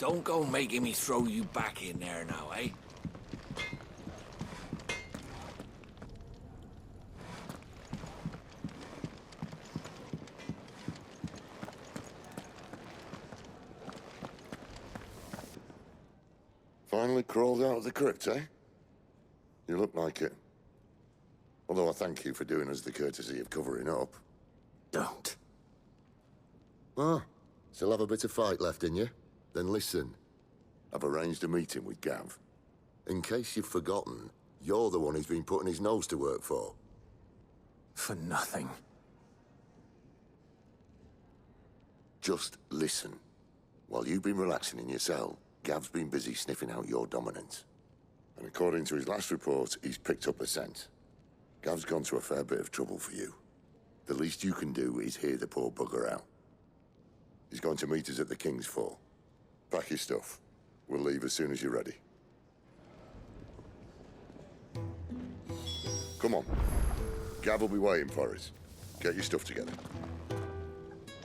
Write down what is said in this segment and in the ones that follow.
Don't go making me throw you back in there now, eh? Finally crawled out of the crypt, eh? You look like it. Although I thank you for doing us the courtesy of covering up. Don't. Ah, still have a bit of fight left in you? Then listen. I've arranged a meeting with Gav. In case you've forgotten, you're the one he's been putting his nose to work for. For nothing. Just listen. While you've been relaxing in your cell, Gav's been busy sniffing out your dominance. And according to his last report, he's picked up a scent. Gav's gone to a fair bit of trouble for you. The least you can do is hear the poor bugger out. He's going to meet us at the King's Fall. Pack your stuff. We'll leave as soon as you're ready. Come on. Gav will be waiting for us. Get your stuff together.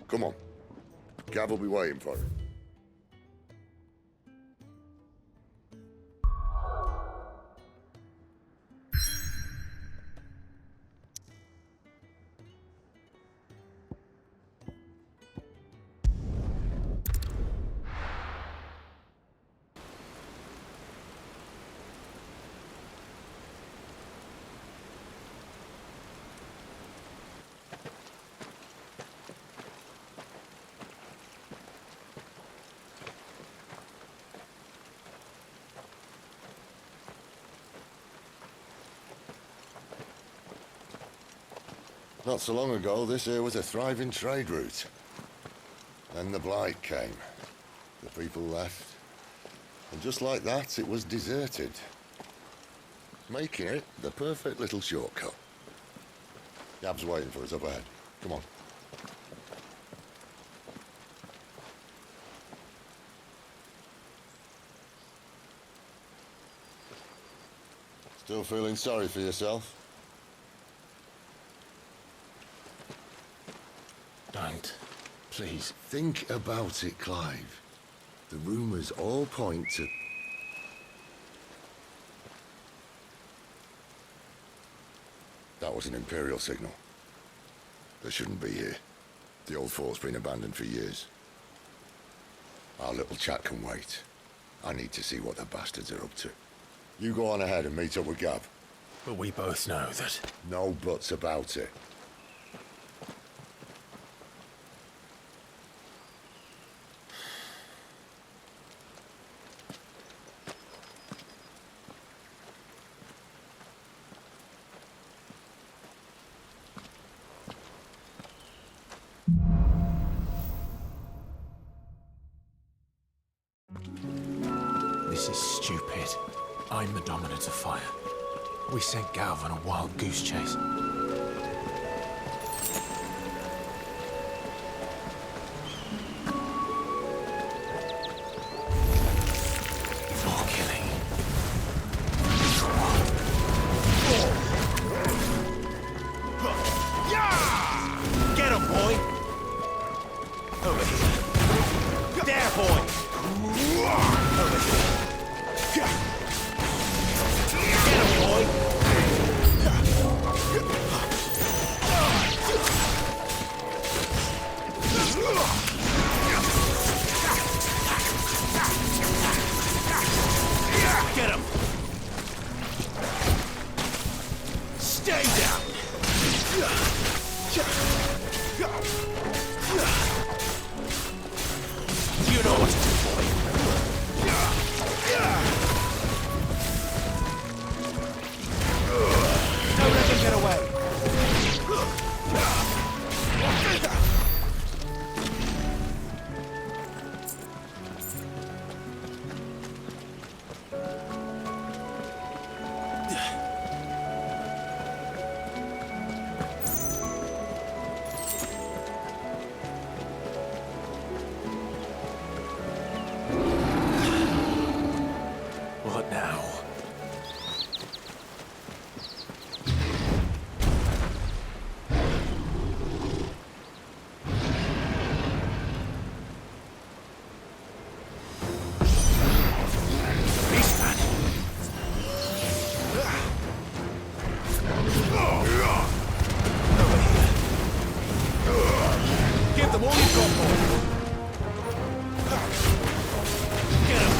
Come on. Gav will be waiting for us. Not so long ago, this here was a thriving trade route. Then the Blight came. The people left. And just like that, it was deserted. Making it the perfect little shortcut. Gav's waiting for us up ahead. Come on. Still feeling sorry for yourself? Don't. Please. Think about it, Clive. The rumors all point to... That was an Imperial signal. They shouldn't be here. The old fort's been abandoned for years. Our little chat can wait. I need to see what the bastards are up to. You go on ahead and meet up with Gav. But we both know that... No buts about it. This is stupid. I'm the dominant of fire. We sent Gav on a wild goose chase. For killing. Get him, boy! Over here. There, boy! Over here. Get him, boy! Give them all you've got, boy. Get him.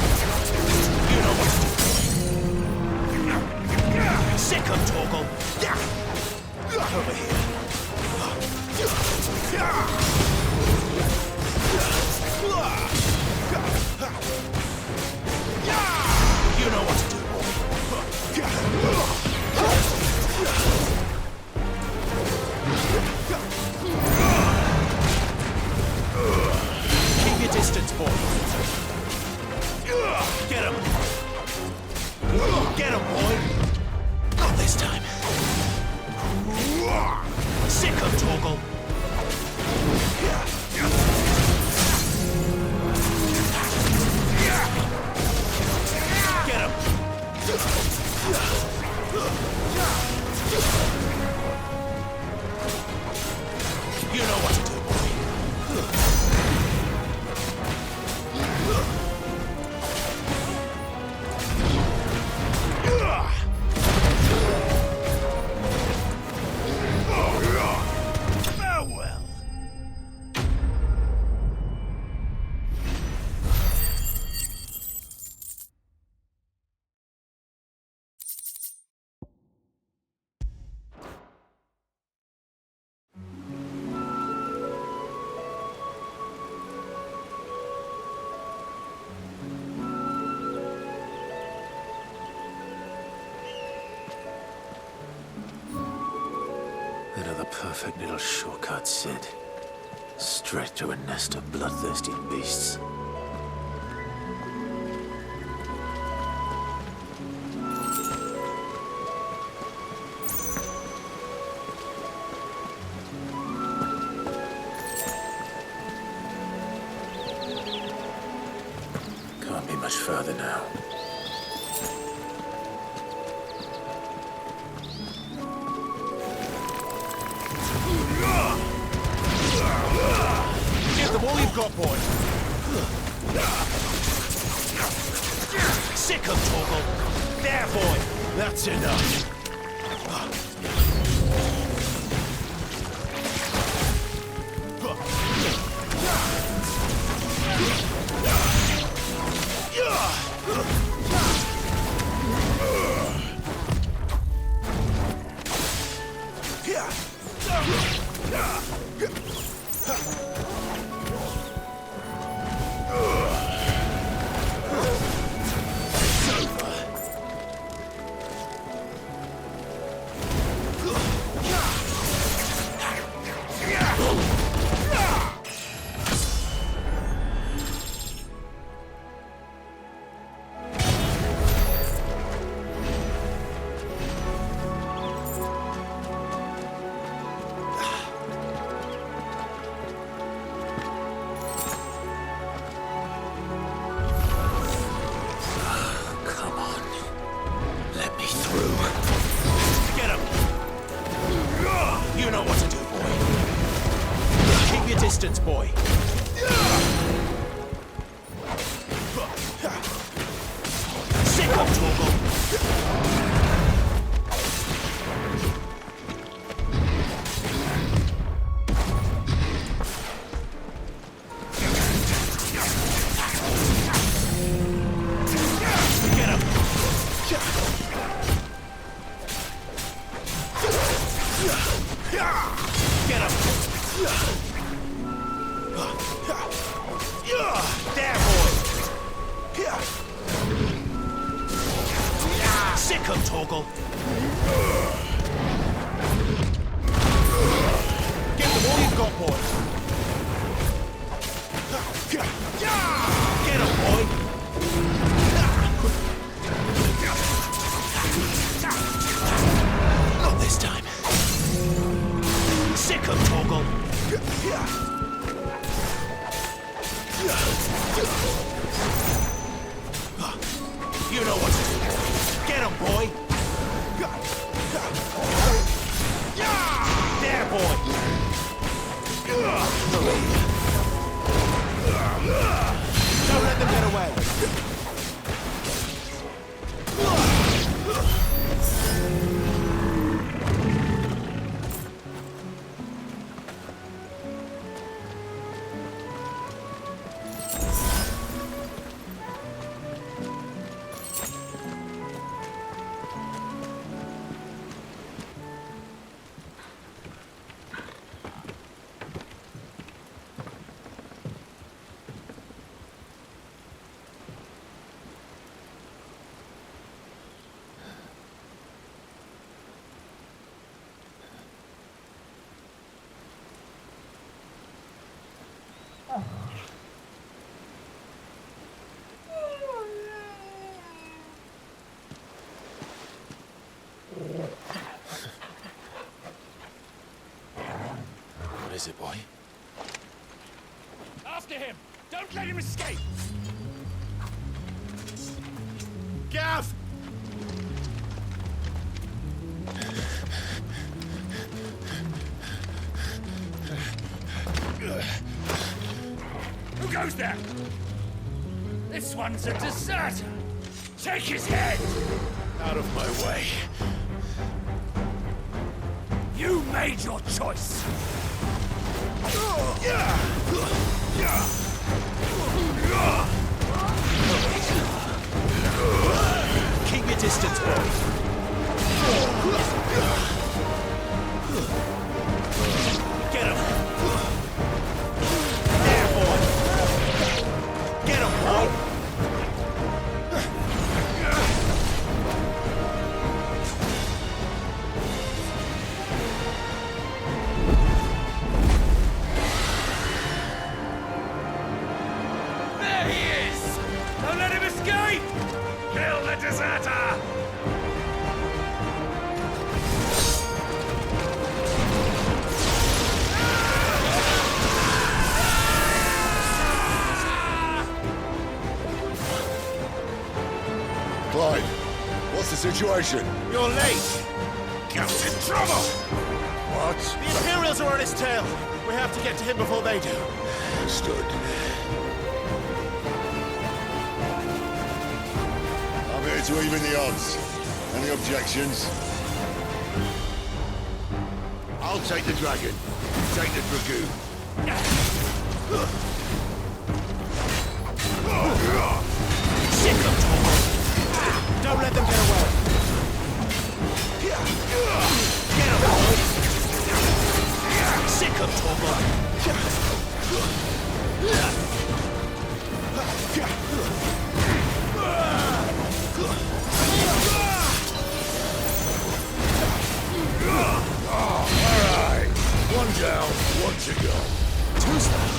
You know what to do. Sick of Torgal. Over here. You know what to do, boy. Keep your distance, boy. Get him. Get him, boy. Not this time. Sick of Torgal. Get him. You know what to do, boy. Farewell. Another perfect little shortcut, Sid. Straight to a nest of bloodthirsty beasts. Can't be much further now. Give them all you've got, boy. Sick of Torgal. There, boy. That's enough. Distance, boy. Sick of Torgal. Get him. Get him. There, boy! Sick of Torgal! Give them all you've got, boy! Get him, boy! Not this time! Sick of Torgal! You know what to do. Get him, boy! There, boy! Don't let them get away! is it, boy? After him! Don't let him escape! Gav! Who goes there? This one's a deserter! Take his head! Out of my way. You made your choice! Keep your distance, boy. Get him! There, boy! Get him, boy! There he is! Don't let him escape! Kill the deserter! Clyde, what's the situation? You're late! Gav's in trouble! What? The Imperials are on his tail! We have to get to him before they do. Understood. I'm here to even the odds. Any objections? I'll take the dragon. Take the dragoon. Don't let them get away! Get him, boy! Sick of Torgal! Alright. One down, one to go. Two's down.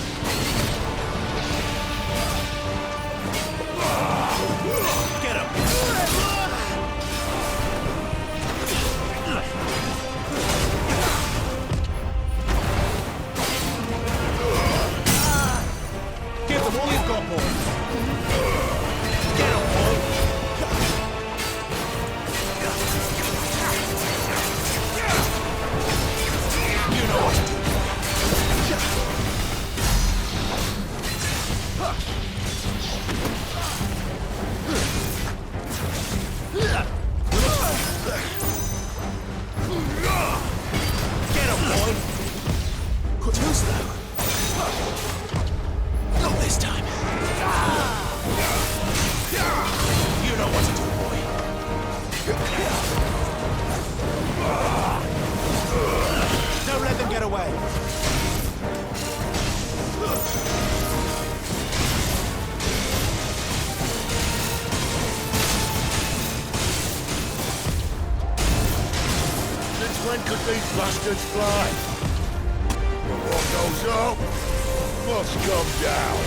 Get him! Give them all you've got, boy! Get him, boy! You know what to do. Get him, boy! Who's that? Not this time. You know what to do, boy. Don't let them get away. Since when could these bastards fly? But what goes up must come down.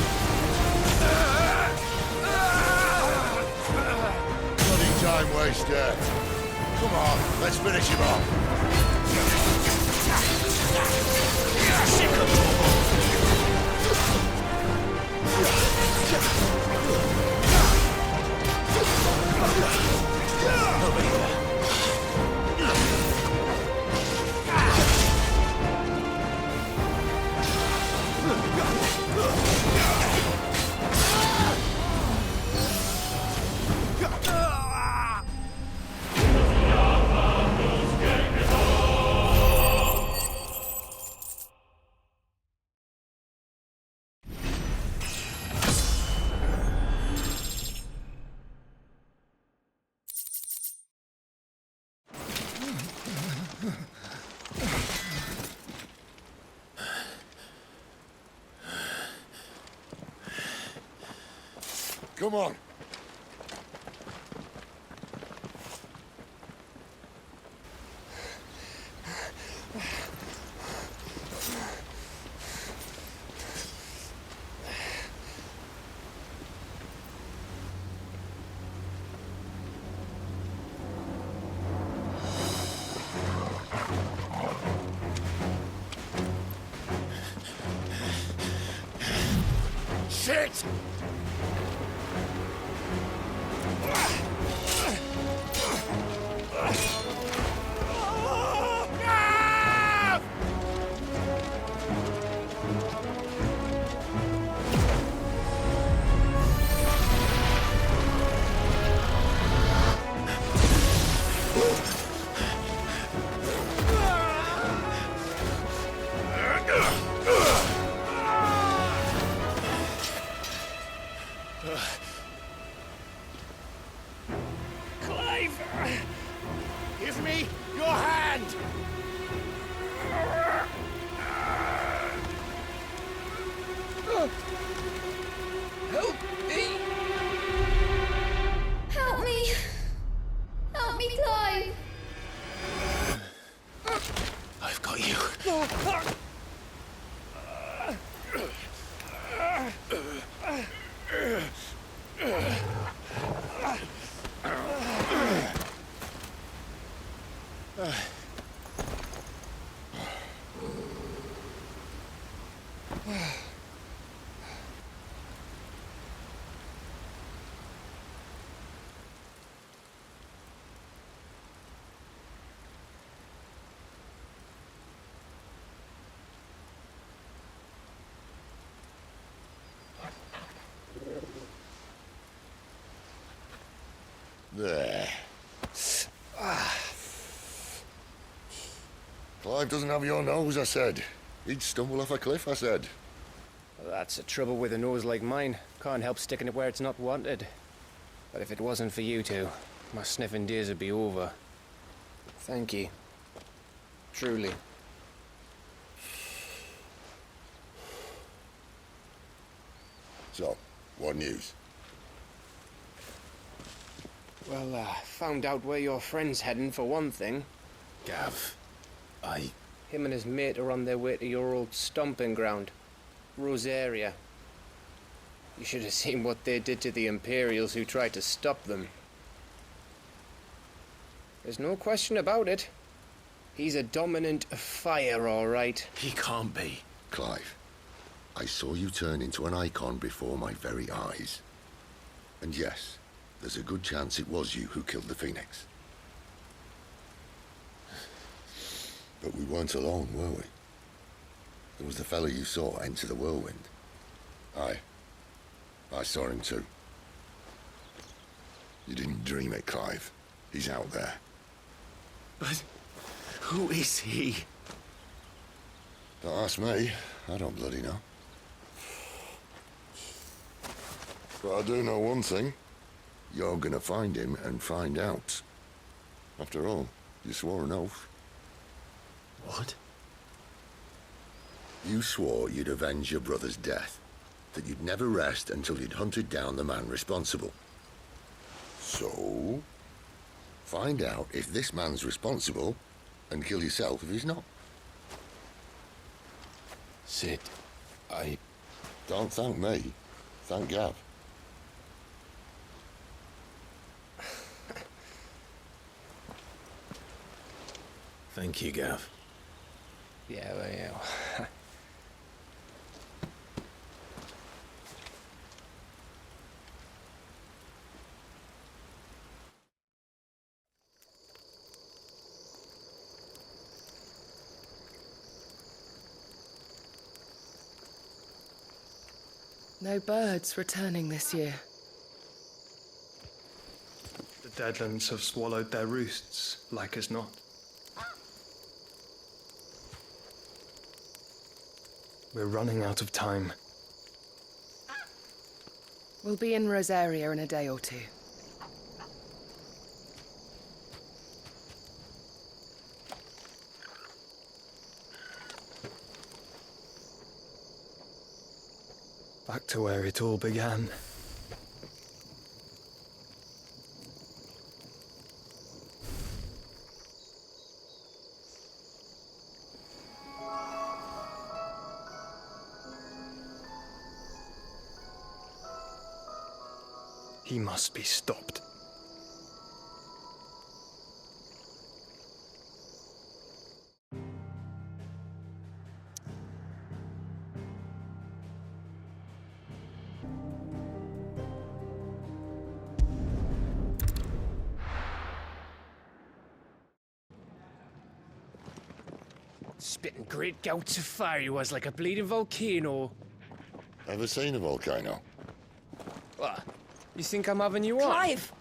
Bloody time waster. Come on, let's finish him off. Sick of over here. Come on. Shit! Clive! Give me your hand! Help me! Help me! Help me, Clive! I've got you. There. Clive doesn't have your nose, I said. He'd stumble off a cliff, I said. Well, that's the trouble with a nose like mine. Can't help sticking it where it's not wanted. But if it wasn't for you two, my sniffing days would be over. Thank you. Truly. So, what news? Well, found out where your friend's heading, for one thing. Gav, Him and his mate are on their way to your old stomping ground, Rosaria. You should have seen what they did to the Imperials who tried to stop them. There's no question about it. He's a dominant of fire, all right. he can't be. Clive, I saw you turn into an icon before my very eyes. And yes, there's a good chance it was you who killed the Phoenix. But we weren't alone, were we? There was the fellow you saw enter the whirlwind. I saw him too. You didn't dream it, Clive. He's out there. But who is he? Don't ask me. I don't bloody know. But I do know one thing. You're gonna find him and find out. After all, you swore an oath. What? You swore you'd avenge your brother's death. That you'd never rest until you'd hunted down the man responsible. So, find out if this man's responsible and kill yourself if he's not. Sid, Don't thank me. Thank Gav. Thank you, Gav. Yeah, well, yeah. No birds returning this year. The Deadlands have swallowed their roosts, like as not. We're running out of time. We'll be in Rosaria in a day or two. Back to where it all began. He must be stopped. Spitting great gouts of fire he was like a bleeding volcano. Ever seen a volcano? What? You think I'm having you on? Clive!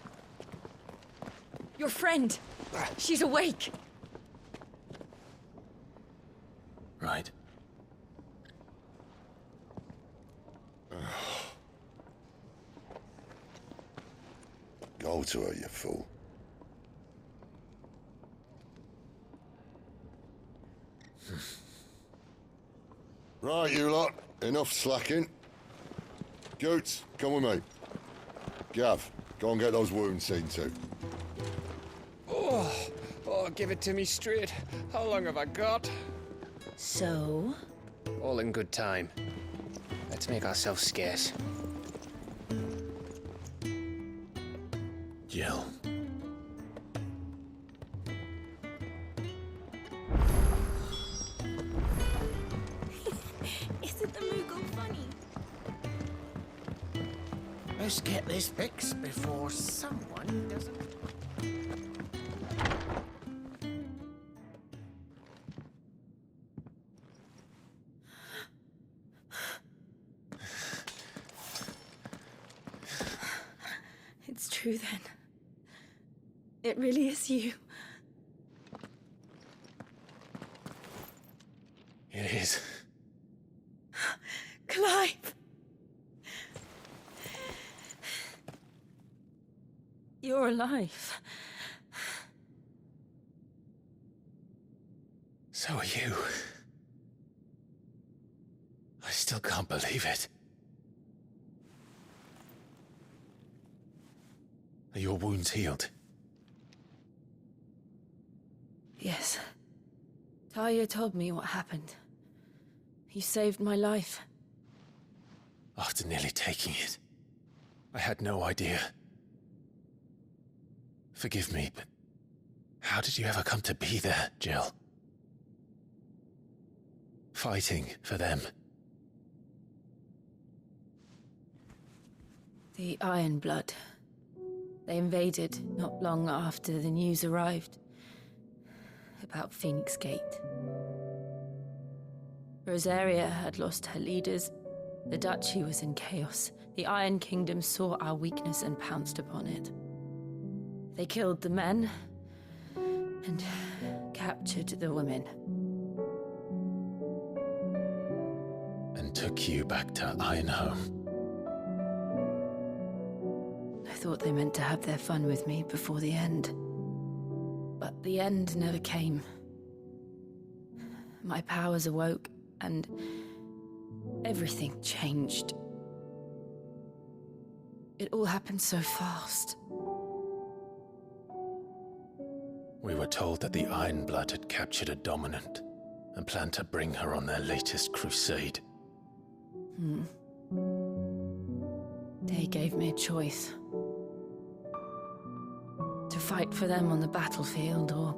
Your friend. She's awake. Right. Go to her, you fool. Right, you lot. Enough slacking. Goots, come with me. Gav, go and get those wounds seen to. Oh, give it to me straight. How long have I got? So? All in good time. Let's make ourselves scarce. Jill. Isn't the Moogle funny? Let's get this fixed before someone doesn't. It's true then. It really is you. It is. Clive! You're alive. So are you. I still can't believe it. Are your wounds healed? Yes. Talia told me what happened. You saved my life. After nearly taking it, I had no idea. Forgive me, but how did you ever come to be there, Jill? Fighting for them. The Iron Blood. They invaded not long after the news arrived about Phoenix Gate. Rosaria had lost her leaders. The Duchy was in chaos. The Iron Kingdom saw our weakness and pounced upon it. They killed the men and captured the women. And took you back to Ironhome. I thought they meant to have their fun with me before the end. But the end never came. My powers awoke, and everything changed. It all happened so fast. We were told that the Iron Blood had captured a dominant and planned to bring her on their latest crusade. They gave me a choice. To fight for them on the battlefield, or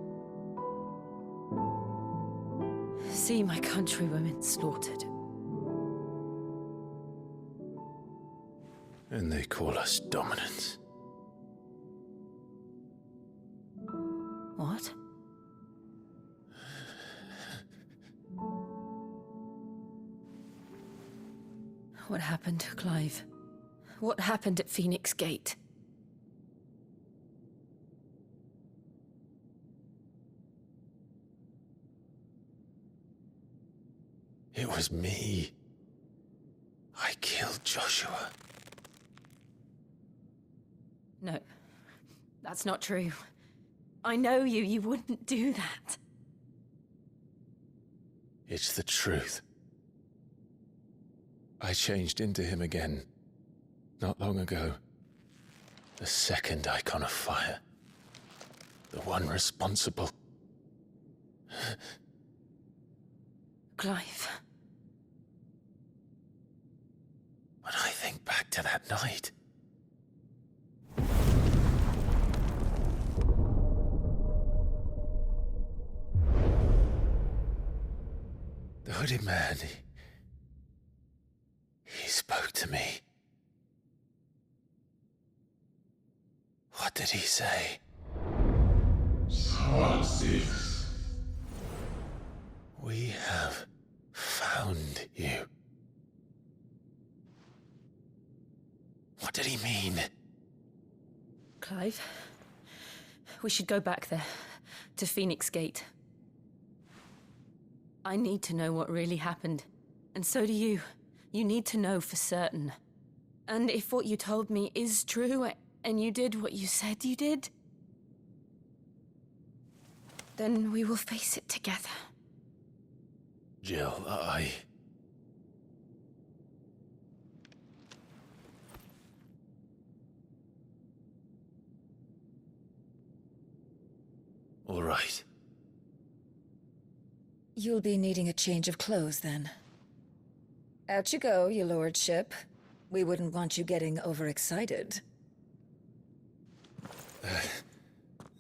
see my countrywomen slaughtered. And they call us dominants. What? What happened to Clive? What happened at Phoenix Gate? It was me. I killed Joshua. No, that's not true. I know you. You wouldn't do that. It's the truth. I changed into him again, not long ago. The second icon of fire. The one responsible. Clive. When I think back to that night, the hooded man, he spoke to me. What did he say? Swan 6. We have found you. What did he mean? Clive, we should go back there, to Phoenix Gate. I need to know what really happened, and so do you. You need to know for certain. And if what you told me is true, and you did what you said you did, then we will face it together. Jill, All right. You'll be needing a change of clothes, then. Out you go, your lordship. We wouldn't want you getting overexcited.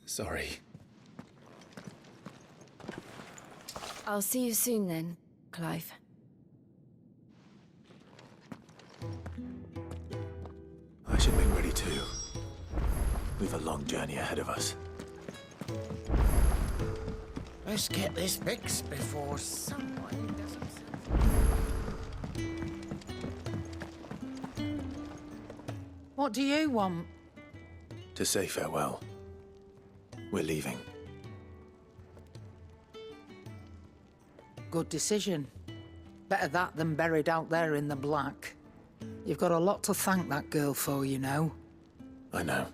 Sorry. I'll see you soon then, Clive. I should be ready too. We've a long journey ahead of us. Let's get this fixed before someone doesn't... What do you want? To say farewell. We're leaving. Good decision. Better that than buried out there in the black. You've got a lot to thank that girl for, you know. I know.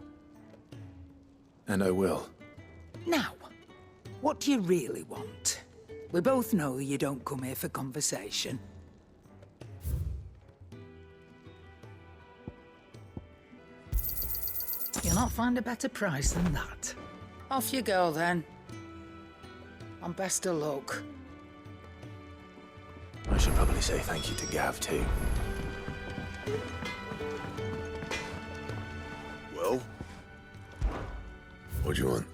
And I will. Now, what do you really want? We both know you don't come here for conversation. You'll not find a better price than that. Off you go, then. And best of luck. I should probably say thank you to Gav, too. Well? What do you want?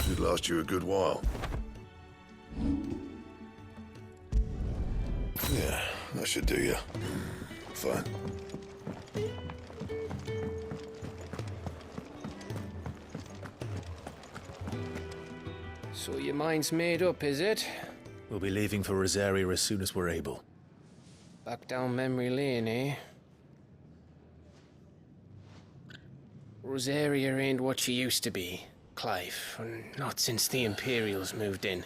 Should last you a good while. Yeah, that should do you. Fine. So your mind's made up, is it? We'll be leaving for Rosaria as soon as we're able. Back down memory lane, eh? Rosaria ain't what she used to be, Clive. Not since the Imperials moved in.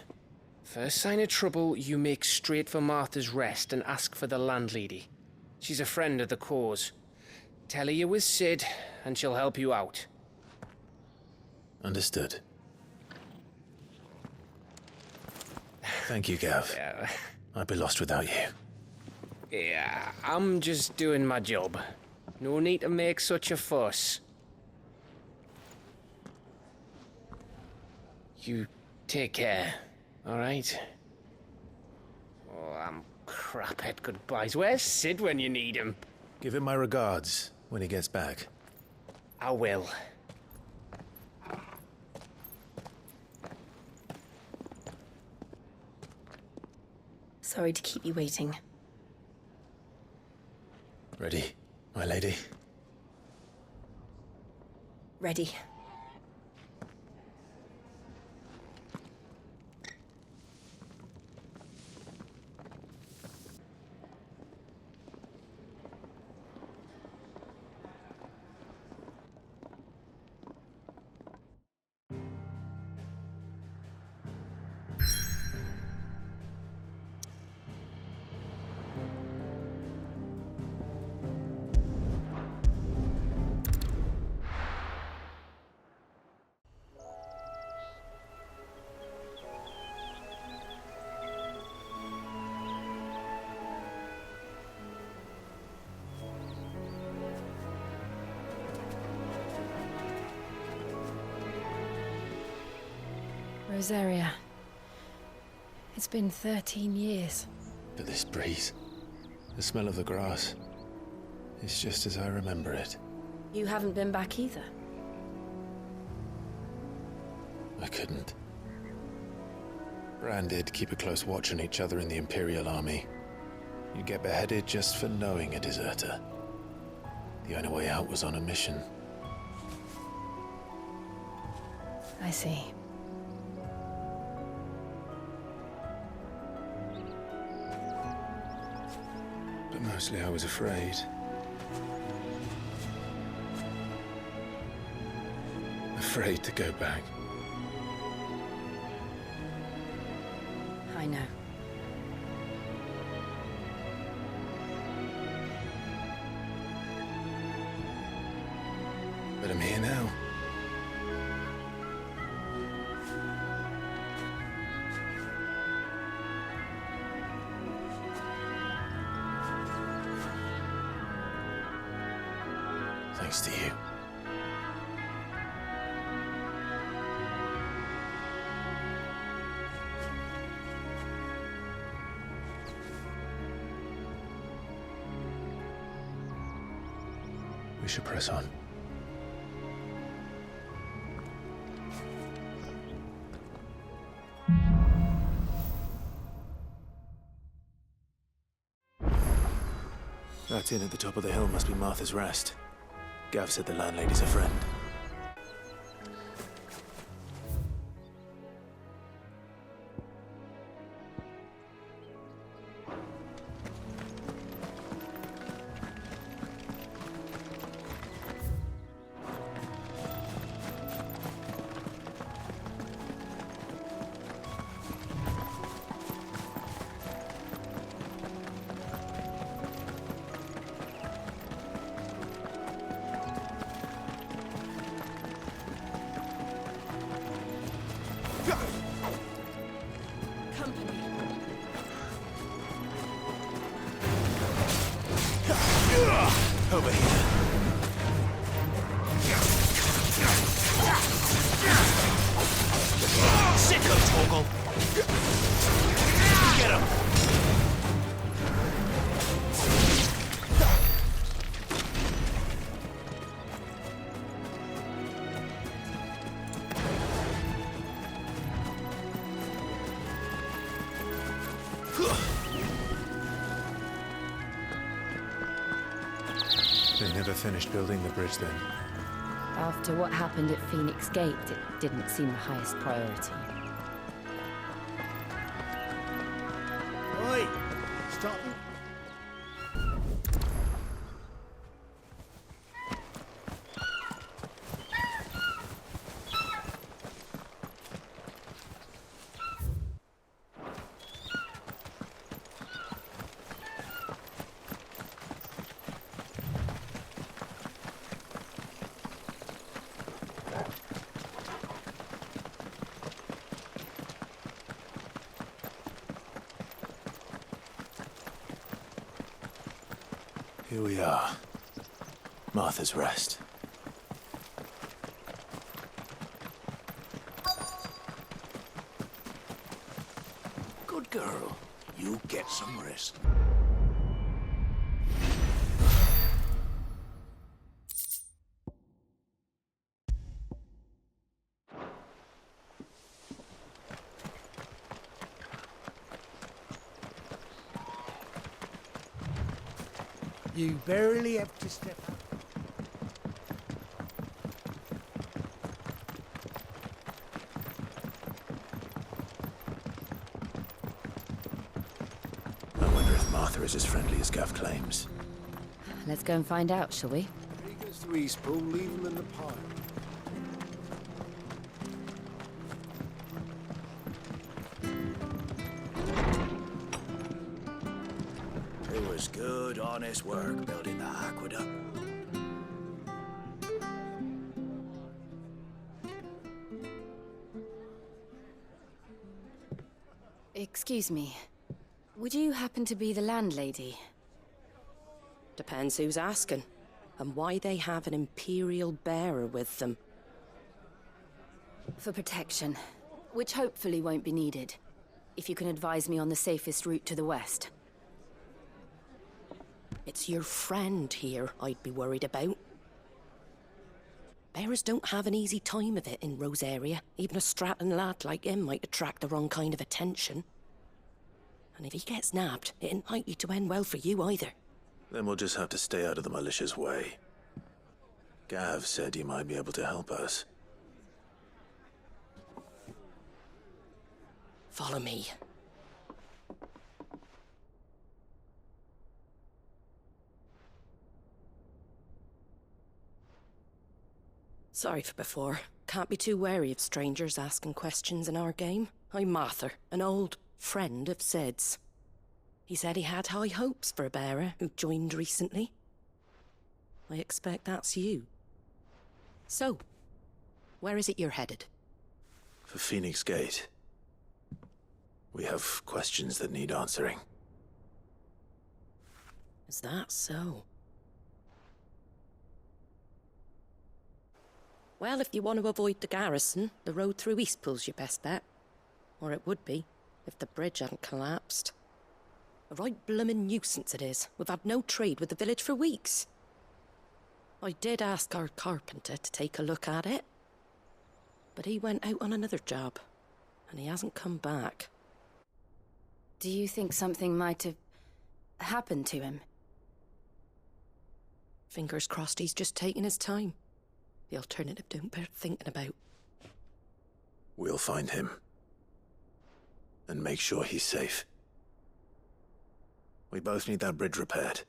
First sign of trouble, you make straight for Martha's Rest and ask for the landlady. She's a friend of the cause. Tell her you was Sid, and she'll help you out. Understood. Thank you, Gav. Yeah. I'd be lost without you. Yeah, I'm just doing my job. No need to make such a fuss. You take care, all right? Oh, I'm crap at goodbyes. Where's Sid when you need him? Give him my regards when he gets back. I will. Sorry to keep you waiting. Ready, my lady? Ready. Rosaria. It's been 13 years. But this breeze, the smell of the grass, it's just as I remember it. You haven't been back either. I couldn't. Bran did keep a close watch on each other in the Imperial Army. You'd get beheaded just for knowing a deserter. The only way out was on a mission. I see. But mostly I was afraid. Afraid to go back. I know. But I'm here now. Thanks to you. We should press on. That inn at the top of the hill must be Martha's Rest. Gav said the landlady's a friend. Over here. Sicko Torgal! Get him! They never finished building the bridge then. After what happened at Phoenix Gate, it didn't seem the highest priority. Oi! Stop! Here we are. Martha's Rest. Good girl. You get some rest. You barely have to step out. I wonder if Martha is as friendly as Gav claims. Let's go and find out, shall we? He goes to Eastpool, leave him in the pile. It was good, honest work building that aqueduct. Excuse me. Would you happen to be the landlady? Depends who's asking, and why they have an Imperial bearer with them. For protection, which hopefully won't be needed. If you can advise me on the safest route to the west. It's your friend here I'd be worried about. Bearers don't have an easy time of it in Rosaria. Even a Stratton lad like him might attract the wrong kind of attention. And if he gets nabbed, it ain't likely to end well for you either. Then we'll just have to stay out of the malicious way. Gav said he might be able to help us. Follow me. Sorry for before. Can't be too wary of strangers asking questions in our game. I'm Martha, an old friend of Sid's. He said he had high hopes for a bearer who joined recently. I expect that's you. So, where is it you're headed? For Phoenix Gate. We have questions that need answering. Is that so? Well, if you want to avoid the garrison, the road through Eastpool's your best bet. Or it would be, if the bridge hadn't collapsed. A right bloomin' nuisance it is. We've had no trade with the village for weeks. I did ask our carpenter to take a look at it. But he went out on another job, and he hasn't come back. Do you think something might have happened to him? Fingers crossed he's just taking his time. The alternative don't bear thinking about. We'll find him. And make sure he's safe. We both need that bridge repaired.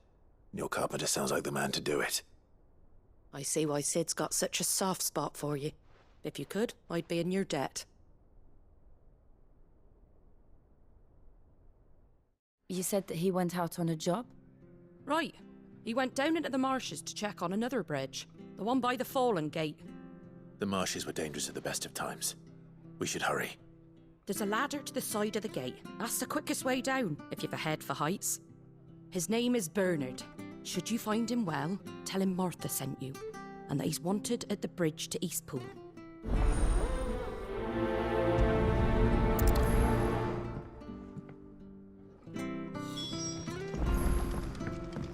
Your carpenter sounds like the man to do it. I see why Sid's got such a soft spot for you. If you could, I'd be in your debt. You said that he went out on a job? Right. He went down into the marshes to check on another bridge. The one by the Fallen Gate. The marshes were dangerous at the best of times. We should hurry. There's a ladder to the side of the gate. That's the quickest way down, if you've a head for heights. His name is Bernard. Should you find him well, tell him Martha sent you, and that he's wanted at the bridge to Eastpool.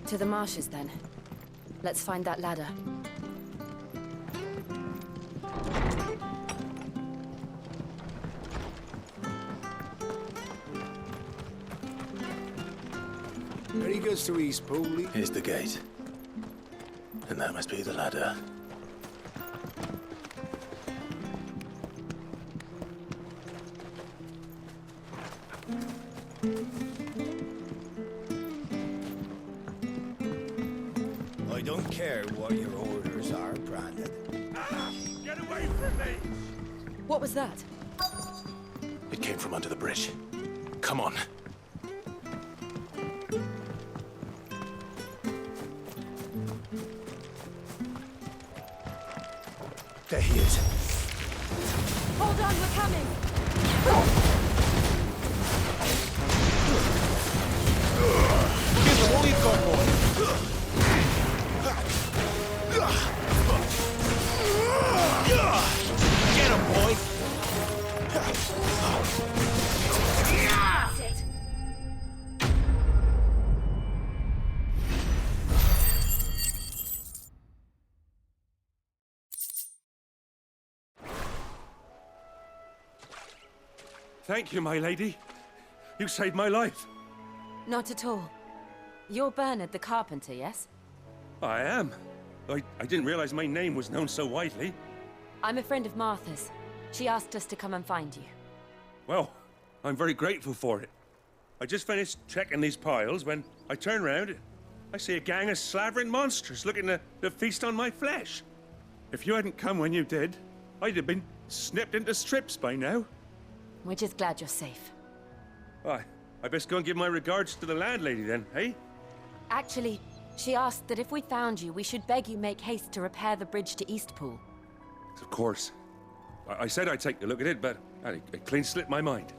To the marshes, then. Let's find that ladder. There he goes to Eastpool. Here's the gate. And that must be the ladder. I don't care what your orders are, Brandon. Get away from me! What was that? It came from under the bridge. Come on. There he is. Hold on, we're coming! Give him all you've got, boy. Get him, boy. That's it. Thank you, my lady. You saved my life. Not at all. You're Bernard the carpenter, yes? I am. I didn't realize my name was known so widely. I'm a friend of Martha's. She asked us to come and find you. Well, I'm very grateful for it. I just finished checking these piles when I turn round. I see a gang of slavering monsters looking to feast on my flesh. If you hadn't come when you did, I'd have been snipped into strips by now. We're just glad you're safe. Why, I best go and give my regards to the landlady then, eh? Actually, she asked that if we found you, we should beg you make haste to repair the bridge to Eastpool. Of course. I said I'd take a look at it, but it clean slipped my mind.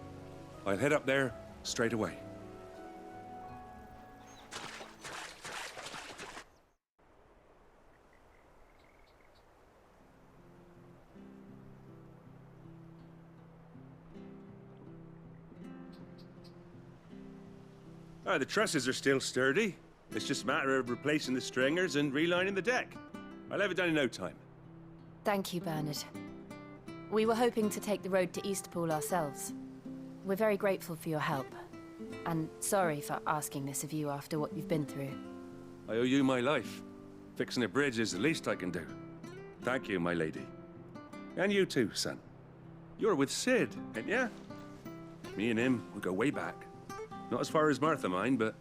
I'll head up there straight away. The trusses are still sturdy. It's just a matter of replacing the stringers and relining the deck. I'll have it done in no time. Thank you, Bernard. We were hoping to take the road to Eastpool ourselves. We're very grateful for your help. And sorry for asking this of you after what you've been through. I owe you my life. Fixing a bridge is the least I can do. Thank you, my lady. And you too, son. You're with Sid, ain't ya? Me and him, we go way back. Not as far as Martha, mind, but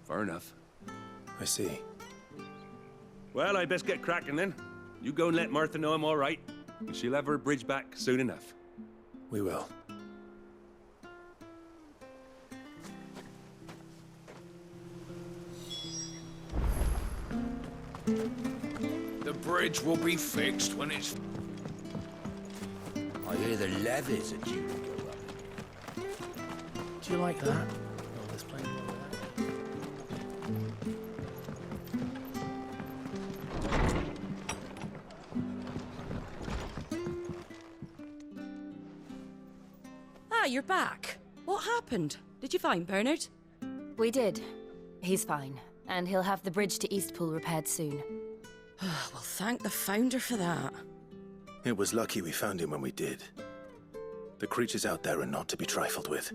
far enough. I see. Well, I best get cracking then. You go and let Martha know I'm all right, and she'll have her bridge back soon enough. We will. The bridge will be fixed when it's... I hear the levies are due to go up. Do you like that? Oh, there's plenty more of that. Ah, you're back. What happened? Did you find Bernard? We did. He's fine, and he'll have the bridge to Eastpool repaired soon. Well, thank the Founder for that. It was lucky we found him when we did. The creatures out there are not to be trifled with.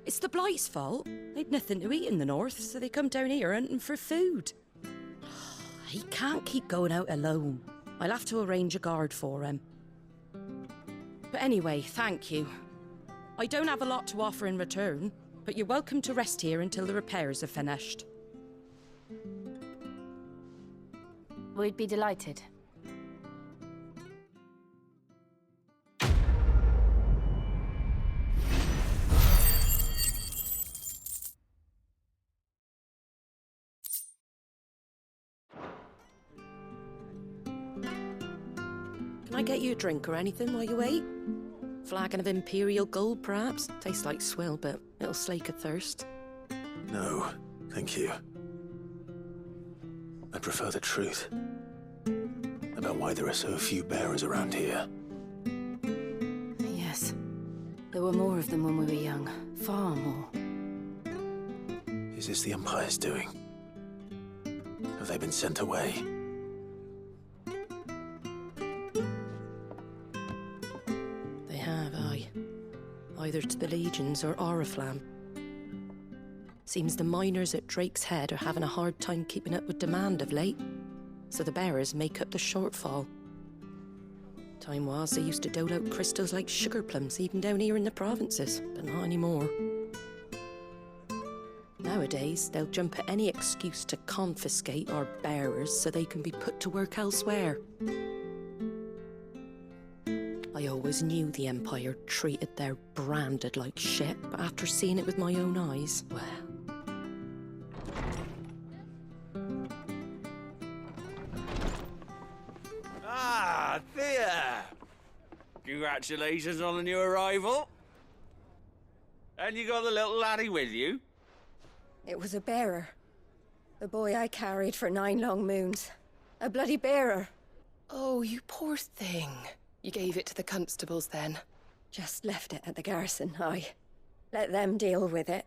It's the Blight's fault. They'd nothing to eat in the north, so they come down here hunting for food. He can't keep going out alone. I'll have to arrange a guard for him. But anyway, thank you. I don't have a lot to offer in return, but you're welcome to rest here until the repairs are finished. We'd be delighted. Can I get you a drink or anything while you wait? Flagon of Imperial Gold, perhaps? Tastes like swill, but it'll slake a thirst. No, thank you. I prefer the truth. About why there are so few bearers around here. Yes. There were more of them when we were young. Far more. Is this the Empire's doing? Have they been sent away? They have, aye. Either to the Legions or Oriflamme. Seems the miners at Drake's Head are having a hard time keeping up with demand of late, so the bearers make up the shortfall. Time was they used to dole out crystals like sugar plums even down here in the provinces, but not anymore. Nowadays, they'll jump at any excuse to confiscate our bearers so they can be put to work elsewhere. I always knew the Empire treated their branded like shit, but after seeing it with my own eyes, well... Ah, Thea! Congratulations on the new arrival. And you got the little laddie with you? It was a bearer. The boy I carried for 9 long moons. A bloody bearer. Oh, you poor thing. You gave it to the constables then? Just left it at the garrison, aye. Let them deal with it.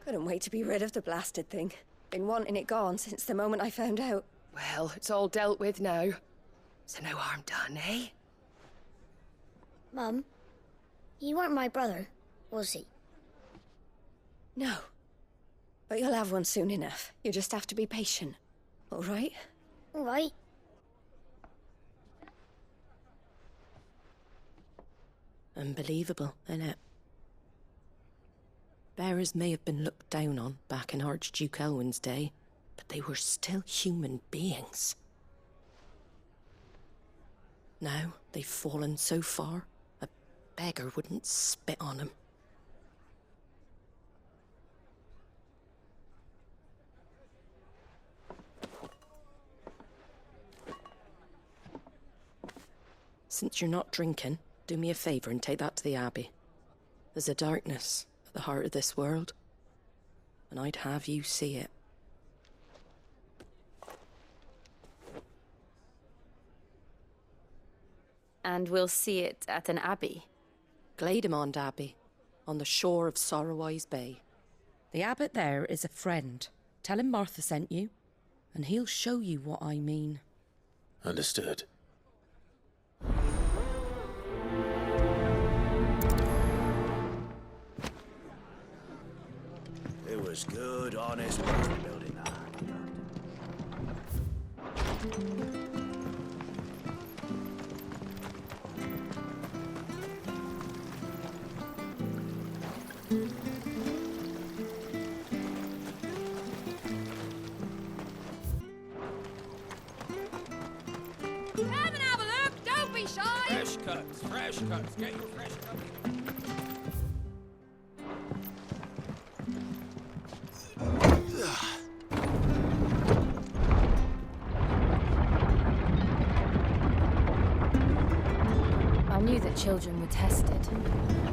Couldn't wait to be rid of the blasted thing. Been wanting it gone since the moment I found out. Well, it's all dealt with now. So no harm done, eh? Mum, he weren't my brother, was he? No. But you'll have one soon enough. You just have to be patient. All right? All right. Unbelievable, innit? Bearers may have been looked down on back in Archduke Elwin's day, but they were still human beings. Now they've fallen so far, a beggar wouldn't spit on them. Since you're not drinking, do me a favour and take that to the Abbey. There's a darkness at the heart of this world, and I'd have you see it. And we'll see it at an abbey? Glademond Abbey, on the shore of Sorrowwise Bay. The abbot there is a friend. Tell him Martha sent you, and he'll show you what I mean. Understood. It was good, honest work building that. fresh cuts. Get your fresh cuts. I knew that children were tested,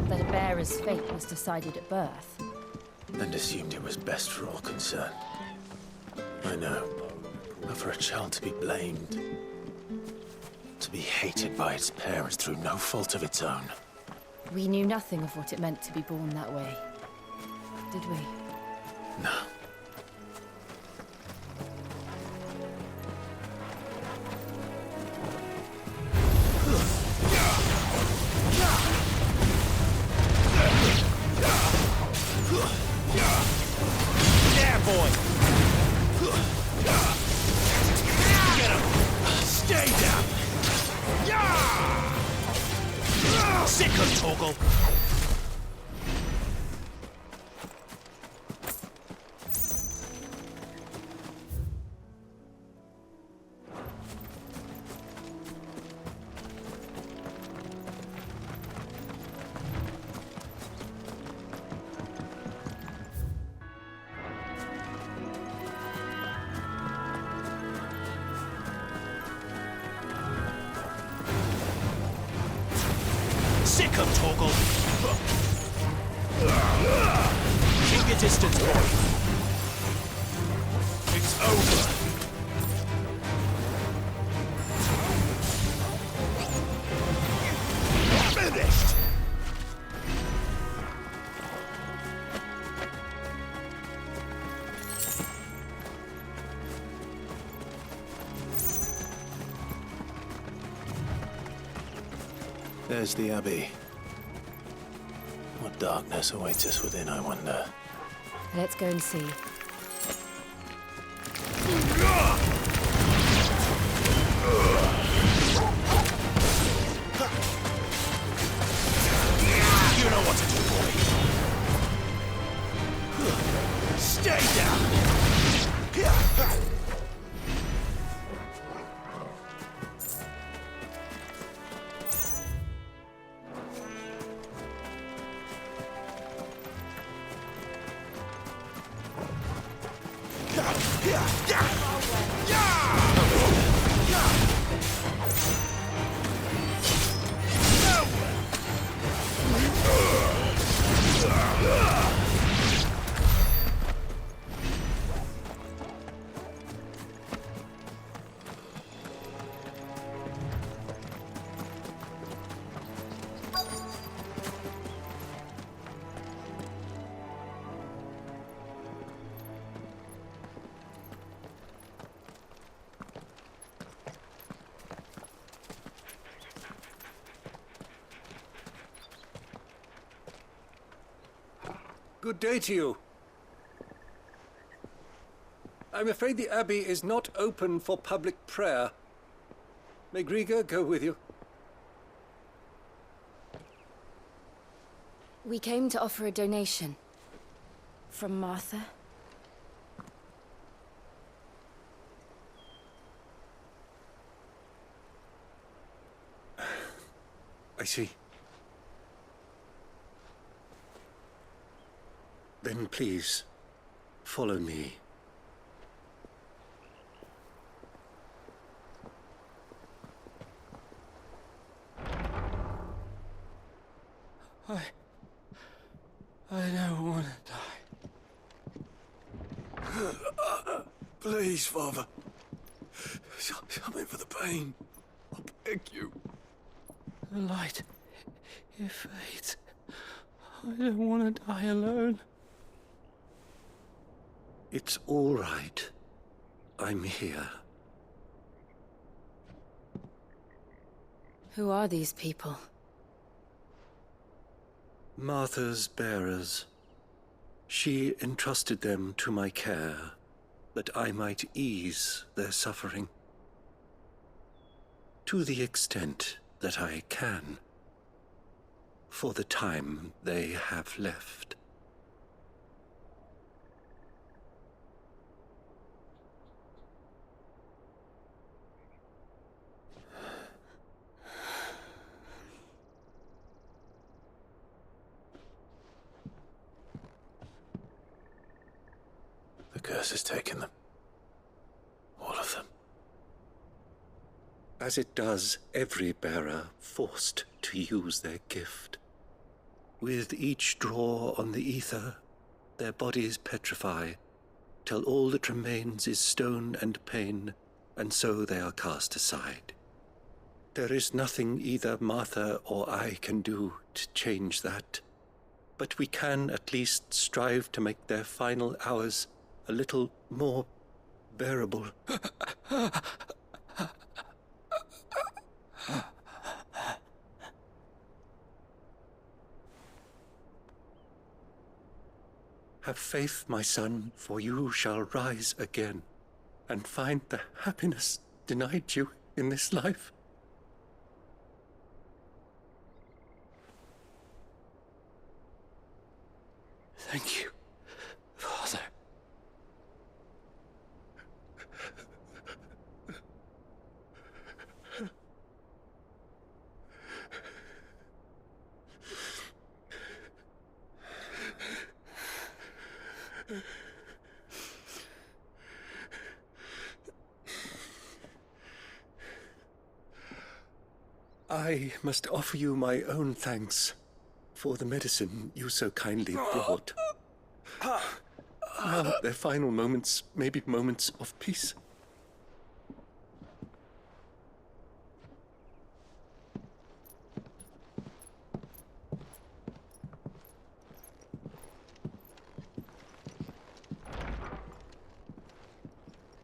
that a bearer's fate was decided at birth. And assumed it was best for all concerned. I know. But for a child to be blamed, to be hated by its parents through no fault of its own. We knew nothing of what it meant to be born that way, did we? No. Yeah, boy! Get him! Stay down! Sick of Toggle! Sick of Toggle! Keep your distance, boy! It's over! Finished! There's the Abbey. What darkness awaits us within, I wonder. Let's go and see. You know what to do, boy! Stay down! Good day to you. I'm afraid the Abbey is not open for public prayer. May Griga go with you? We came to offer a donation. From Martha. I see. Then please, follow me. I don't want to die. Please, Father. Something for the pain. I beg you. The light, it fades. I don't want to die alone. It's all right. I'm here. Who are these people? Martha's bearers. She entrusted them to my care, that I might ease their suffering. To the extent that I can, for the time they have left. curse has taken them. All of them. As it does every bearer forced to use their gift. With each draw on the ether, their bodies petrify, till all that remains is stone and pain, and so they are cast aside. There is nothing either Martha or I can do to change that, but we can at least strive to make their final hours a little more bearable. Have faith, my son, for you shall rise again and find the happiness denied you in this life. Thank you, Father. I must offer you my own thanks for the medicine you so kindly brought. Now their final moments may be moments of peace.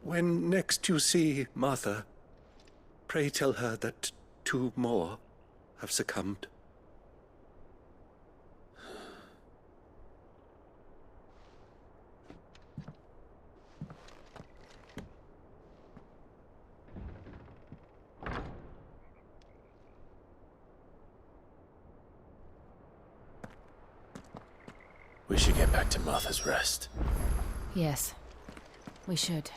When next you see Martha, pray tell her that 2 more have succumbed. We should get back to Martha's Rest. Yes, we should.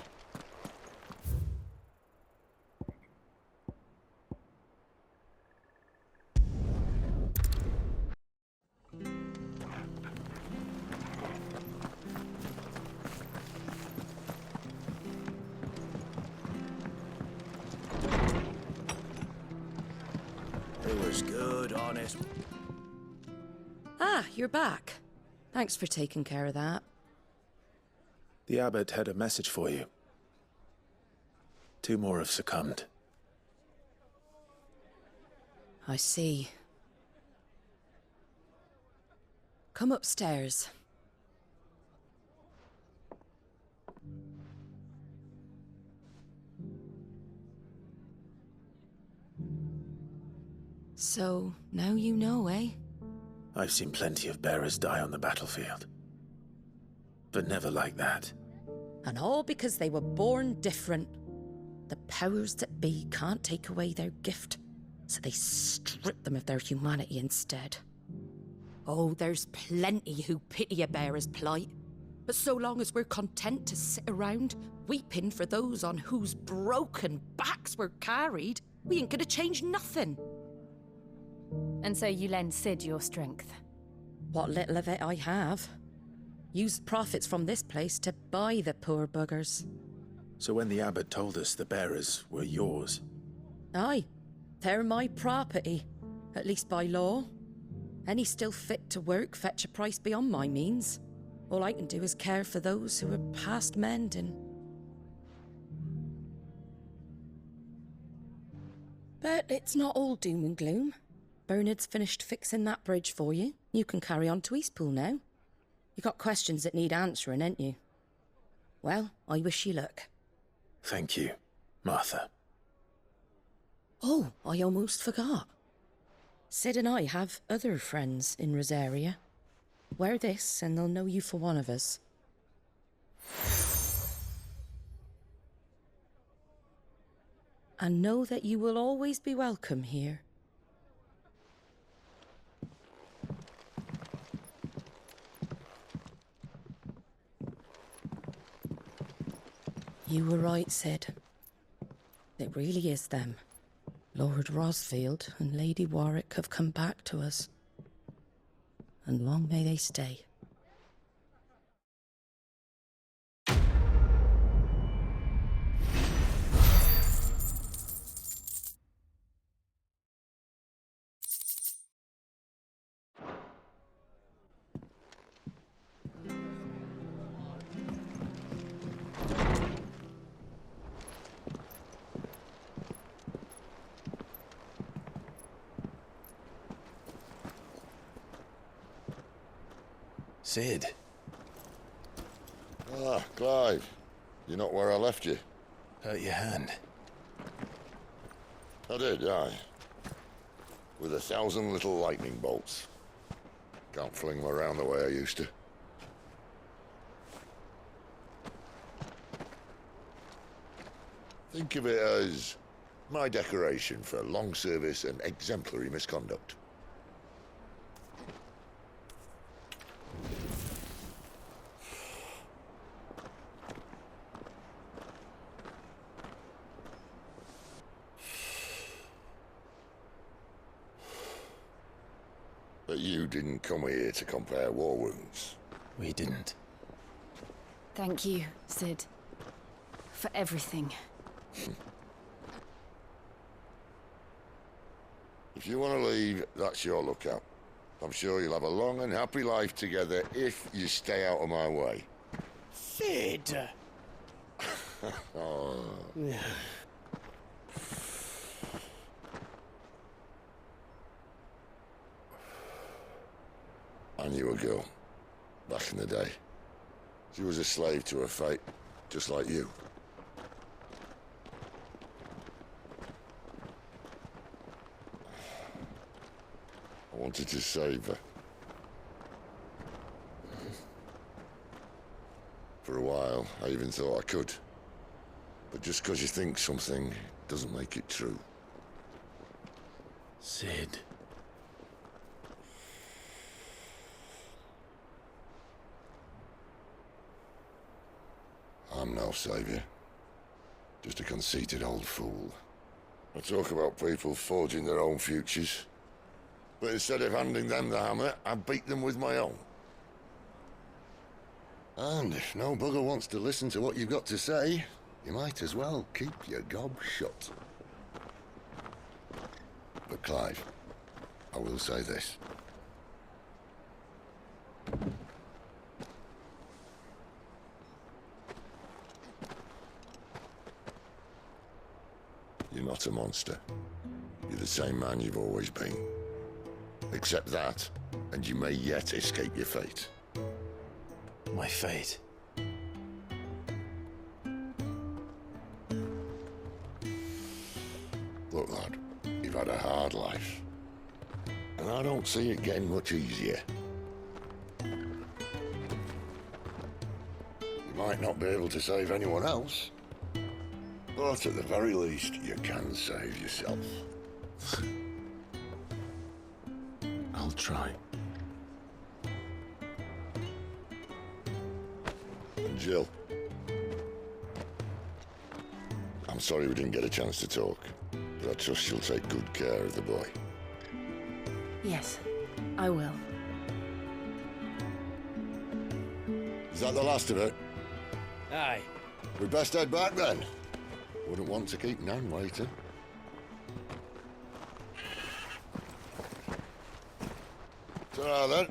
It was good, honest. Ah, you're back. Thanks for taking care of that. The abbot had a message for you. 2 more have succumbed. I see. Come upstairs. So, now you know, eh? I've seen plenty of bearers die on the battlefield. But never like that. And all because they were born different. The powers that be can't take away their gift, so they strip them of their humanity instead. Oh, there's plenty who pity a bearer's plight. But so long as we're content to sit around, weeping for those on whose broken backs we're carried, we ain't gonna change nothing. And so you lend Sid your strength? What little of it I have. Used profits from this place to buy the poor buggers. So when the abbot told us the bearers were yours... Aye, they're my property, at least by law. Any still fit to work fetch a price beyond my means. All I can do is care for those who are past mending. But it's not all doom and gloom. Bernard's finished fixing that bridge for you. You can carry on to Eastpool now. You got questions that need answering, ain't you? Well, I wish you luck. Thank you, Martha. Oh, I almost forgot. Sid and I have other friends in Rosaria. Wear this and they'll know you for one of us. And know that you will always be welcome here. You were right, Sid. It really is them. Lord Rosfield and Lady Warwick have come back to us. And long may they stay. Sid. Ah, Clive. You're not where I left you. Hurt your hand. I did, aye. With 1,000 little lightning bolts. Can't fling them around the way I used to. Think of it as my decoration for long service and exemplary misconduct. But you didn't come here to compare war wounds. We didn't. Thank you, Sid. For everything. If you want to leave, that's your lookout. I'm sure you'll have a long and happy life together if you stay out of my way. Sid! Oh. I knew a girl, back in the day. She was a slave to her fate, just like you. I wanted to save her. For a while, I even thought I could. But just because you think something doesn't make it true. Sid. I'm no savior. Just a conceited old fool. I talk about people forging their own futures. But instead of handing them the hammer, I beat them with my own. And if no bugger wants to listen to what you've got to say, you might as well keep your gob shut. But Clive, I will say this. You're not a monster. You're the same man you've always been. Accept that, and you may yet escape your fate. My fate? Look, lad, you've had a hard life. And I don't see it getting much easier. You might not be able to save anyone else, but at the very least, you can save yourself. I'll try. And Jill, I'm sorry we didn't get a chance to talk, but I trust you'll take good care of the boy. Yes, I will. Is that the last of it? Aye. We'd best head back then. Wouldn't want to keep Nan waiting. Ta-ra then.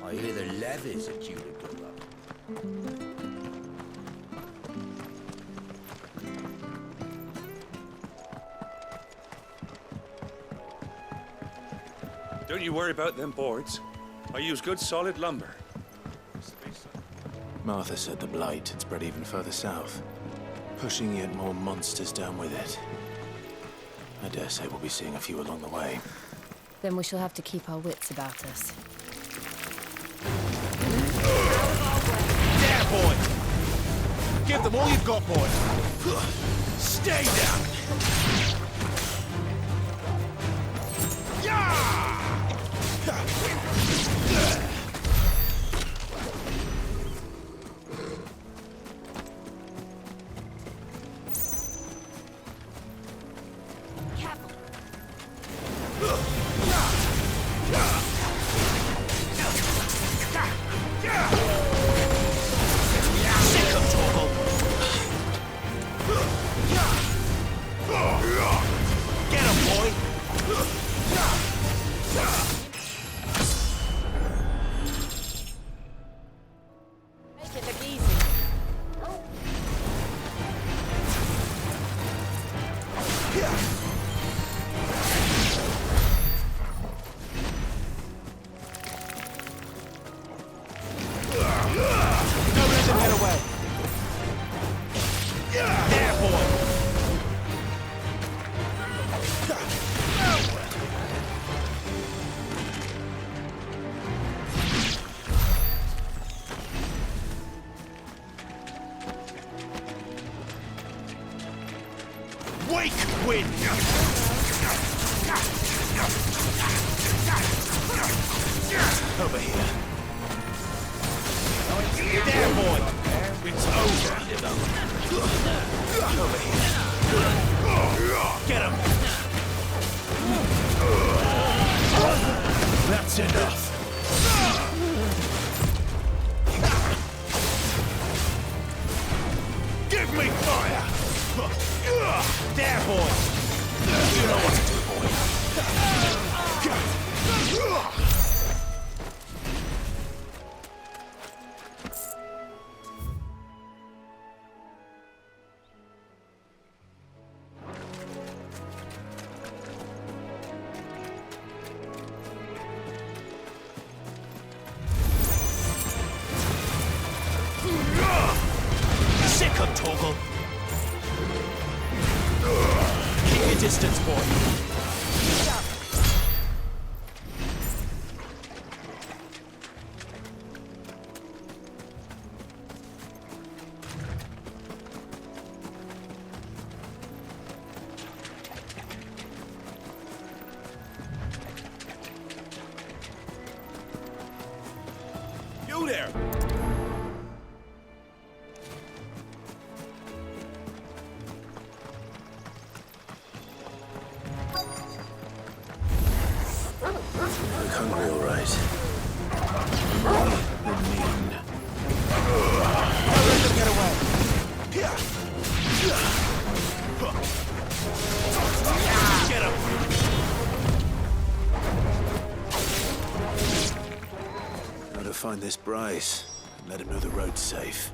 I hear the levies are due to go up. Don't you worry about them boards. I use good solid lumber. Martha said the blight had spread even further south, pushing yet more monsters down with it. I dare say we'll be seeing a few along the way. Then we shall have to keep our wits about us. There, boy! Give them all you've got, boy! Stay down! Wake wind! Over here. There, boy! It's over. Over here. Get him! That's enough. Give me fire! There, boy! You know what to do, boy. Toggle. Keep your distance, boy. You there! Hungry, all right. You're mean. Don't let them get away. Get him. Gotta find this Bryce and let him know the road's safe.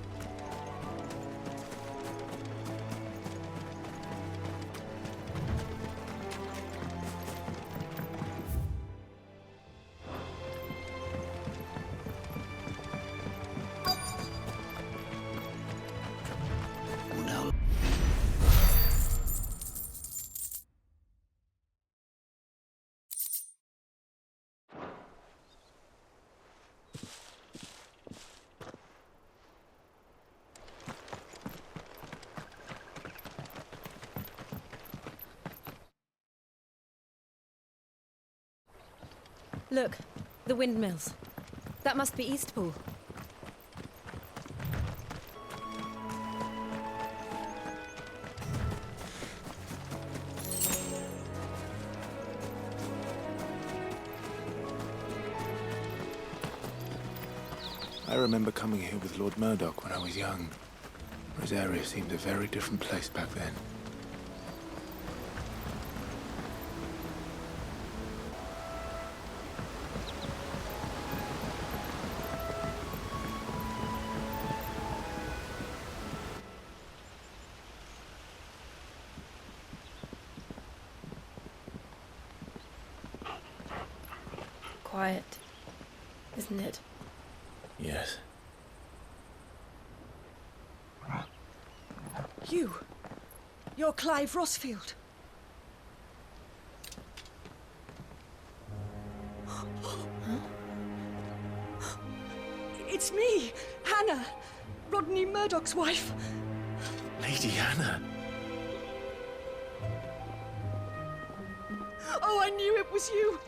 Look, the windmills. That must be Eastpool. I remember coming here with Lord Murdoch when I was young. Rosaria seemed a very different place back then. Quiet, isn't it? Yes. You're Clive Rossfield. It's me, Hannah, Rodney Murdoch's wife. Lady Hannah. Oh, I knew it was you.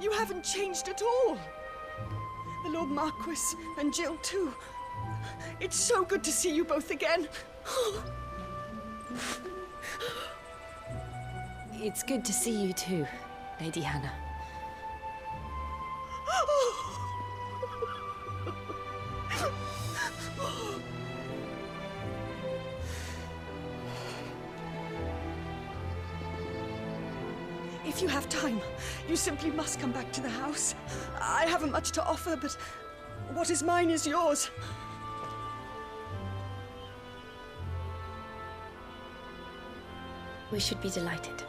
You haven't changed at all. The Lord Marquis and Jill too. It's so good to see you both again. It's good to see you too, Lady Hannah. If you have time, you simply must come back to the house. I haven't much to offer, but what is mine is yours. We should be delighted.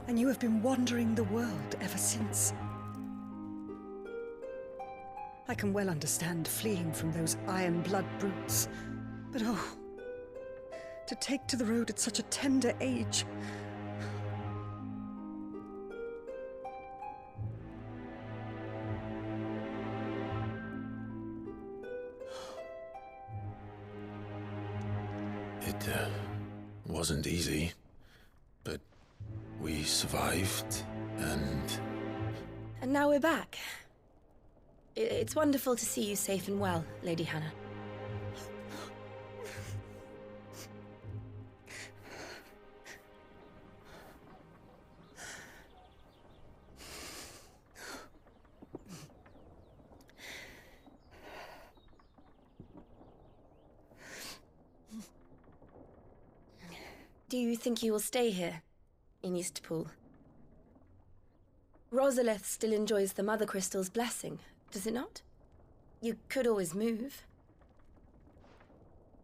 And you have been wandering the world ever since. I can well understand fleeing from those iron blood brutes, but oh, to take to the road at such a tender age. wasn't easy, but we survived, and... And now we're back. It's wonderful to see you safe and well, Lady Hannah. Do you think you will stay here, in Eastpool? Rosalith still enjoys the Mother Crystal's blessing, does it not? You could always move.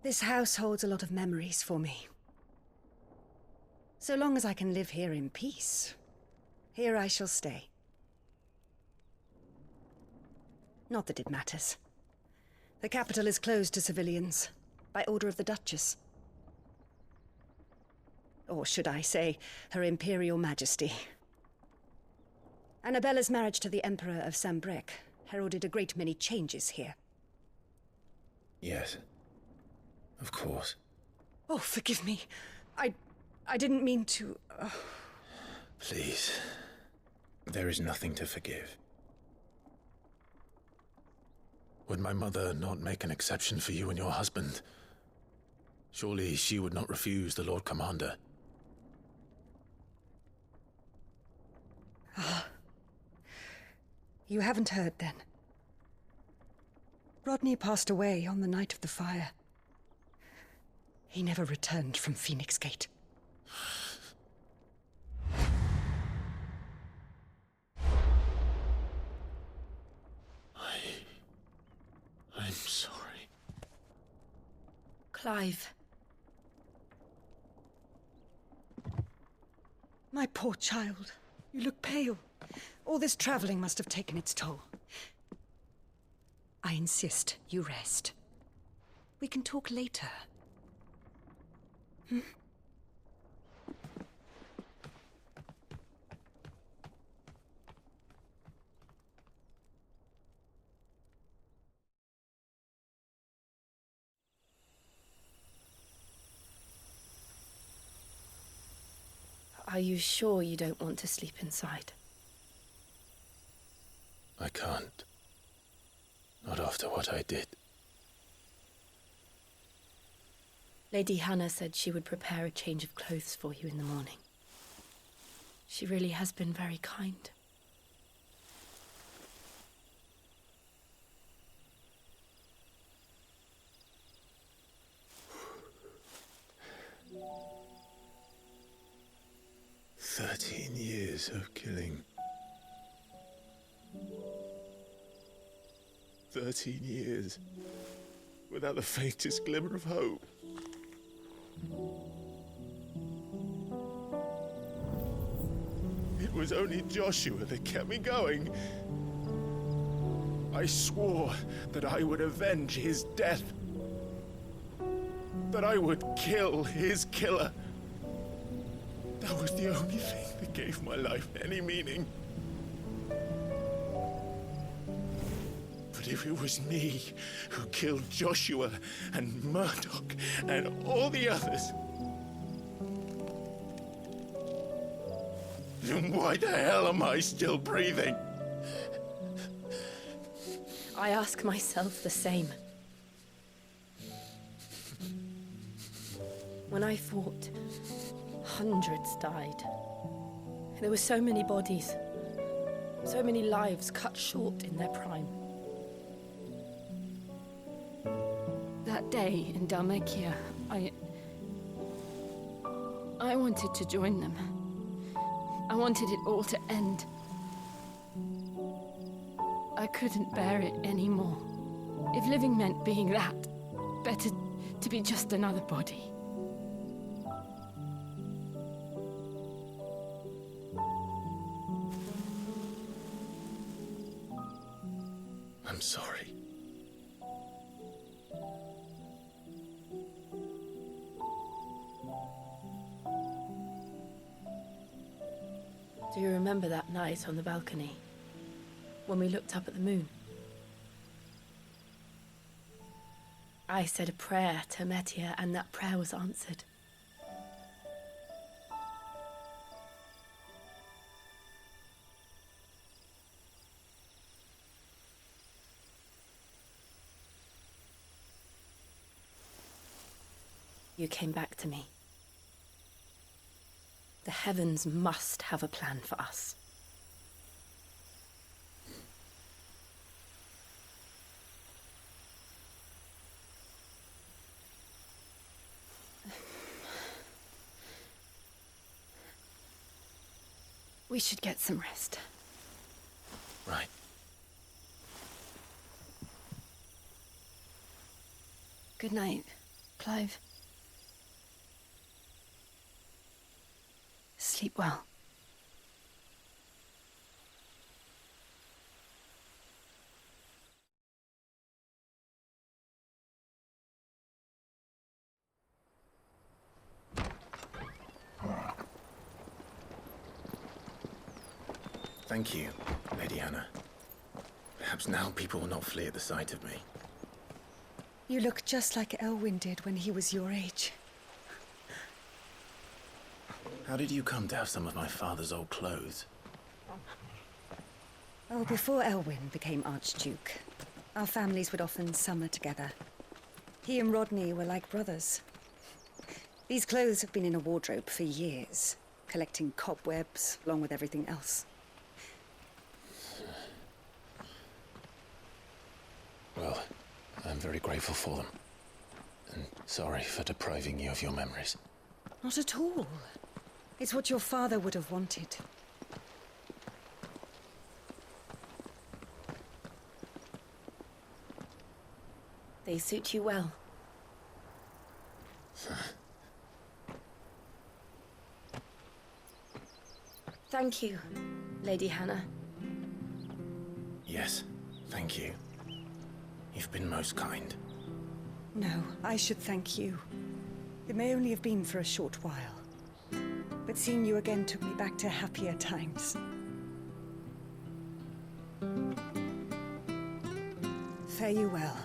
This house holds a lot of memories for me. So long as I can live here in peace, here I shall stay. Not that it matters. The capital is closed to civilians, by order of the Duchess. Or should I say, Her Imperial Majesty. Annabella's marriage to the Emperor of Sambrec heralded a great many changes here. Yes, of course. Oh, forgive me. I didn't mean to... Please. There is nothing to forgive. Would my mother not make an exception for you and your husband? Surely she would not refuse the Lord Commander. Ah. You haven't heard, then. Rodney passed away on the night of the fire. He never returned from Phoenix Gate. I'm sorry. Clive. My poor child. You look pale. All this traveling must have taken its toll. I insist you rest. We can talk later. Hmm? Are you sure you don't want to sleep inside? I can't. Not after what I did. Lady Hannah said she would prepare a change of clothes for you in the morning. She really has been very kind. Years of killing. 13 years without the faintest glimmer of hope. It was only Joshua that kept me going. I swore that I would avenge his death. That I would kill his killer. That was the only thing that gave my life any meaning. But if it was me who killed Joshua and Murdoch and all the others, then why the hell am I still breathing? I ask myself the same. When I fought, hundreds died. There were so many bodies, so many lives cut short in their prime. That day in Dalmekia, I wanted to join them. I wanted it all to end. I couldn't bear it anymore. If living meant being that, better to be just another body. I'm sorry. Do you remember that night on the balcony, when we looked up at the moon? I said a prayer to Metia, and that prayer was answered. You came back to me. The heavens must have a plan for us. We should get some rest. Right. Good night, Clive. Sleep well. Thank you, Lady Hannah. Perhaps now people will not flee at the sight of me. You look just like Elwyn did when he was your age. How did you come to have some of my father's old clothes? Oh, before Elwyn became Archduke, our families would often summer together. He and Rodney were like brothers. These clothes have been in a wardrobe for years, collecting cobwebs along with everything else. Well, I'm very grateful for them. And sorry for depriving you of your memories. Not at all. It's what your father would have wanted. They suit you well. Thank you, Lady Hannah. Yes, thank you. You've been most kind. No, I should thank you. It may only have been for a short while, but seeing you again took me back to happier times. Fare you well,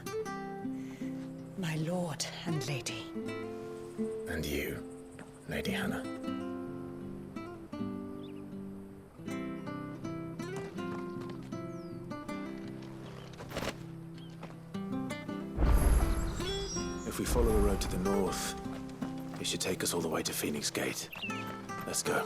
my lord and lady. And you, Lady Hannah. If we follow the road to the north, it should take us all the way to Phoenix Gate. Let's go.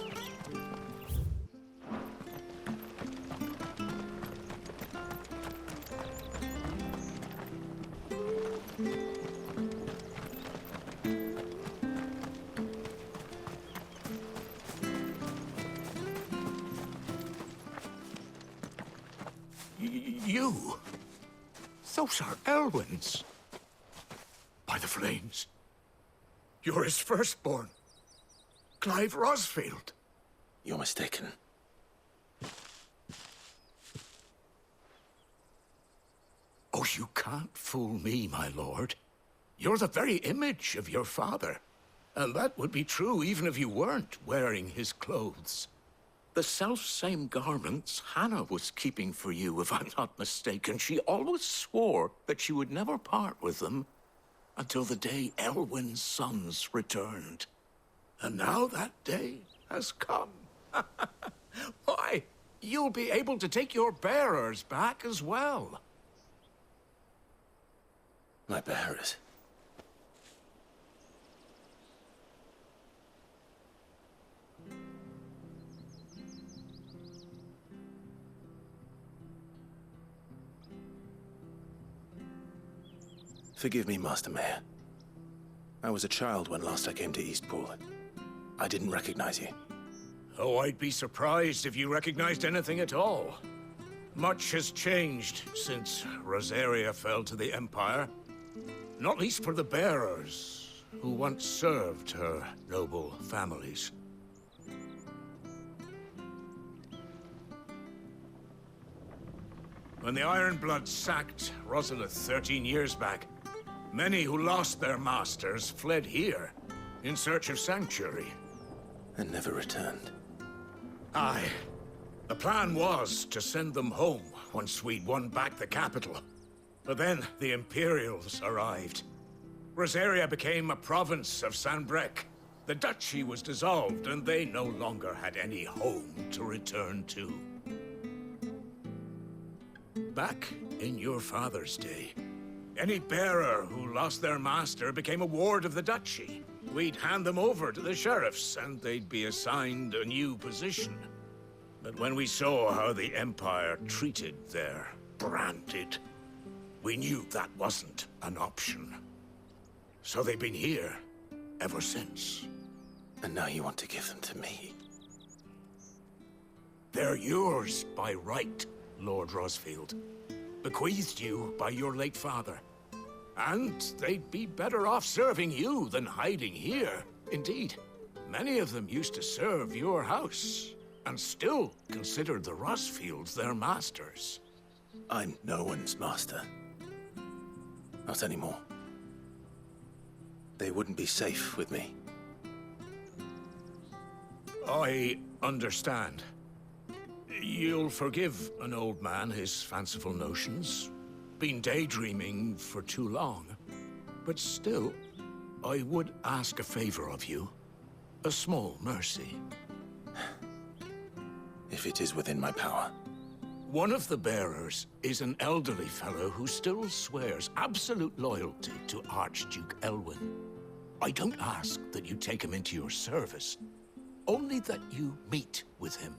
You? Those are Elwyn's. By the flames. You're his firstborn. Clive Rosfield. You're mistaken. Oh, you can't fool me, my lord. You're the very image of your father. And that would be true even if you weren't wearing his clothes. The self-same garments Hannah was keeping for you, if I'm not mistaken. She always swore that she would never part with them until the day Elwyn's sons returned. And now that day has come. Why, you'll be able to take your bearers back as well. My bearers? Forgive me, Master Mayor. I was a child when last I came to Eastpool. I didn't recognize you. Oh, I'd be surprised if you recognized anything at all. Much has changed since Rosaria fell to the Empire. Not least for the bearers, who once served her noble families. When the Ironbloods sacked Rosalith 13 years back, many who lost their masters fled here, in search of sanctuary. And never returned. Aye. The plan was to send them home once we'd won back the capital. But then the Imperials arrived. Rosaria became a province of Sanbreque. The duchy was dissolved, and they no longer had any home to return to. Back in your father's day, any bearer who lost their master became a ward of the duchy. we'd hand them over to the sheriffs, and they'd be assigned a new position. But when we saw how the Empire treated their branded, we knew that wasn't an option. So they've been here ever since. And now you want to give them to me? They're yours by right, Lord Rosfield. Bequeathed you by your late father. And they'd be better off serving you than hiding here. Indeed, many of them used to serve your house, and still considered the Rosfields their masters. I'm no one's master. Not anymore. They wouldn't be safe with me. I understand. You'll forgive an old man his fanciful notions. Been daydreaming for too long. But still, I would ask a favor of you. A small mercy. If it is within my power. One of the bearers is an elderly fellow who still swears absolute loyalty to Archduke Elwyn. I don't ask that you take him into your service, only that you meet with him.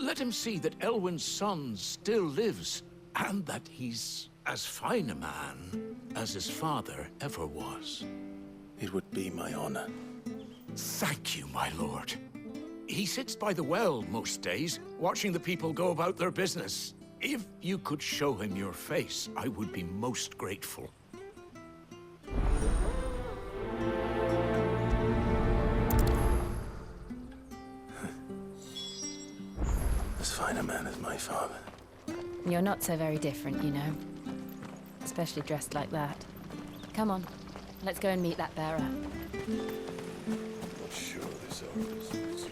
Let him see that Elwyn's son still lives, and that he's as fine a man as his father ever was. It would be my honor. Thank you, my lord. He sits by the well most days, watching the people go about their business. If you could show him your face, I would be most grateful. As fine a man as my father. You're not so very different, you know. Especially dressed like that. Come on, let's go and meet that bearer. Not sure this is.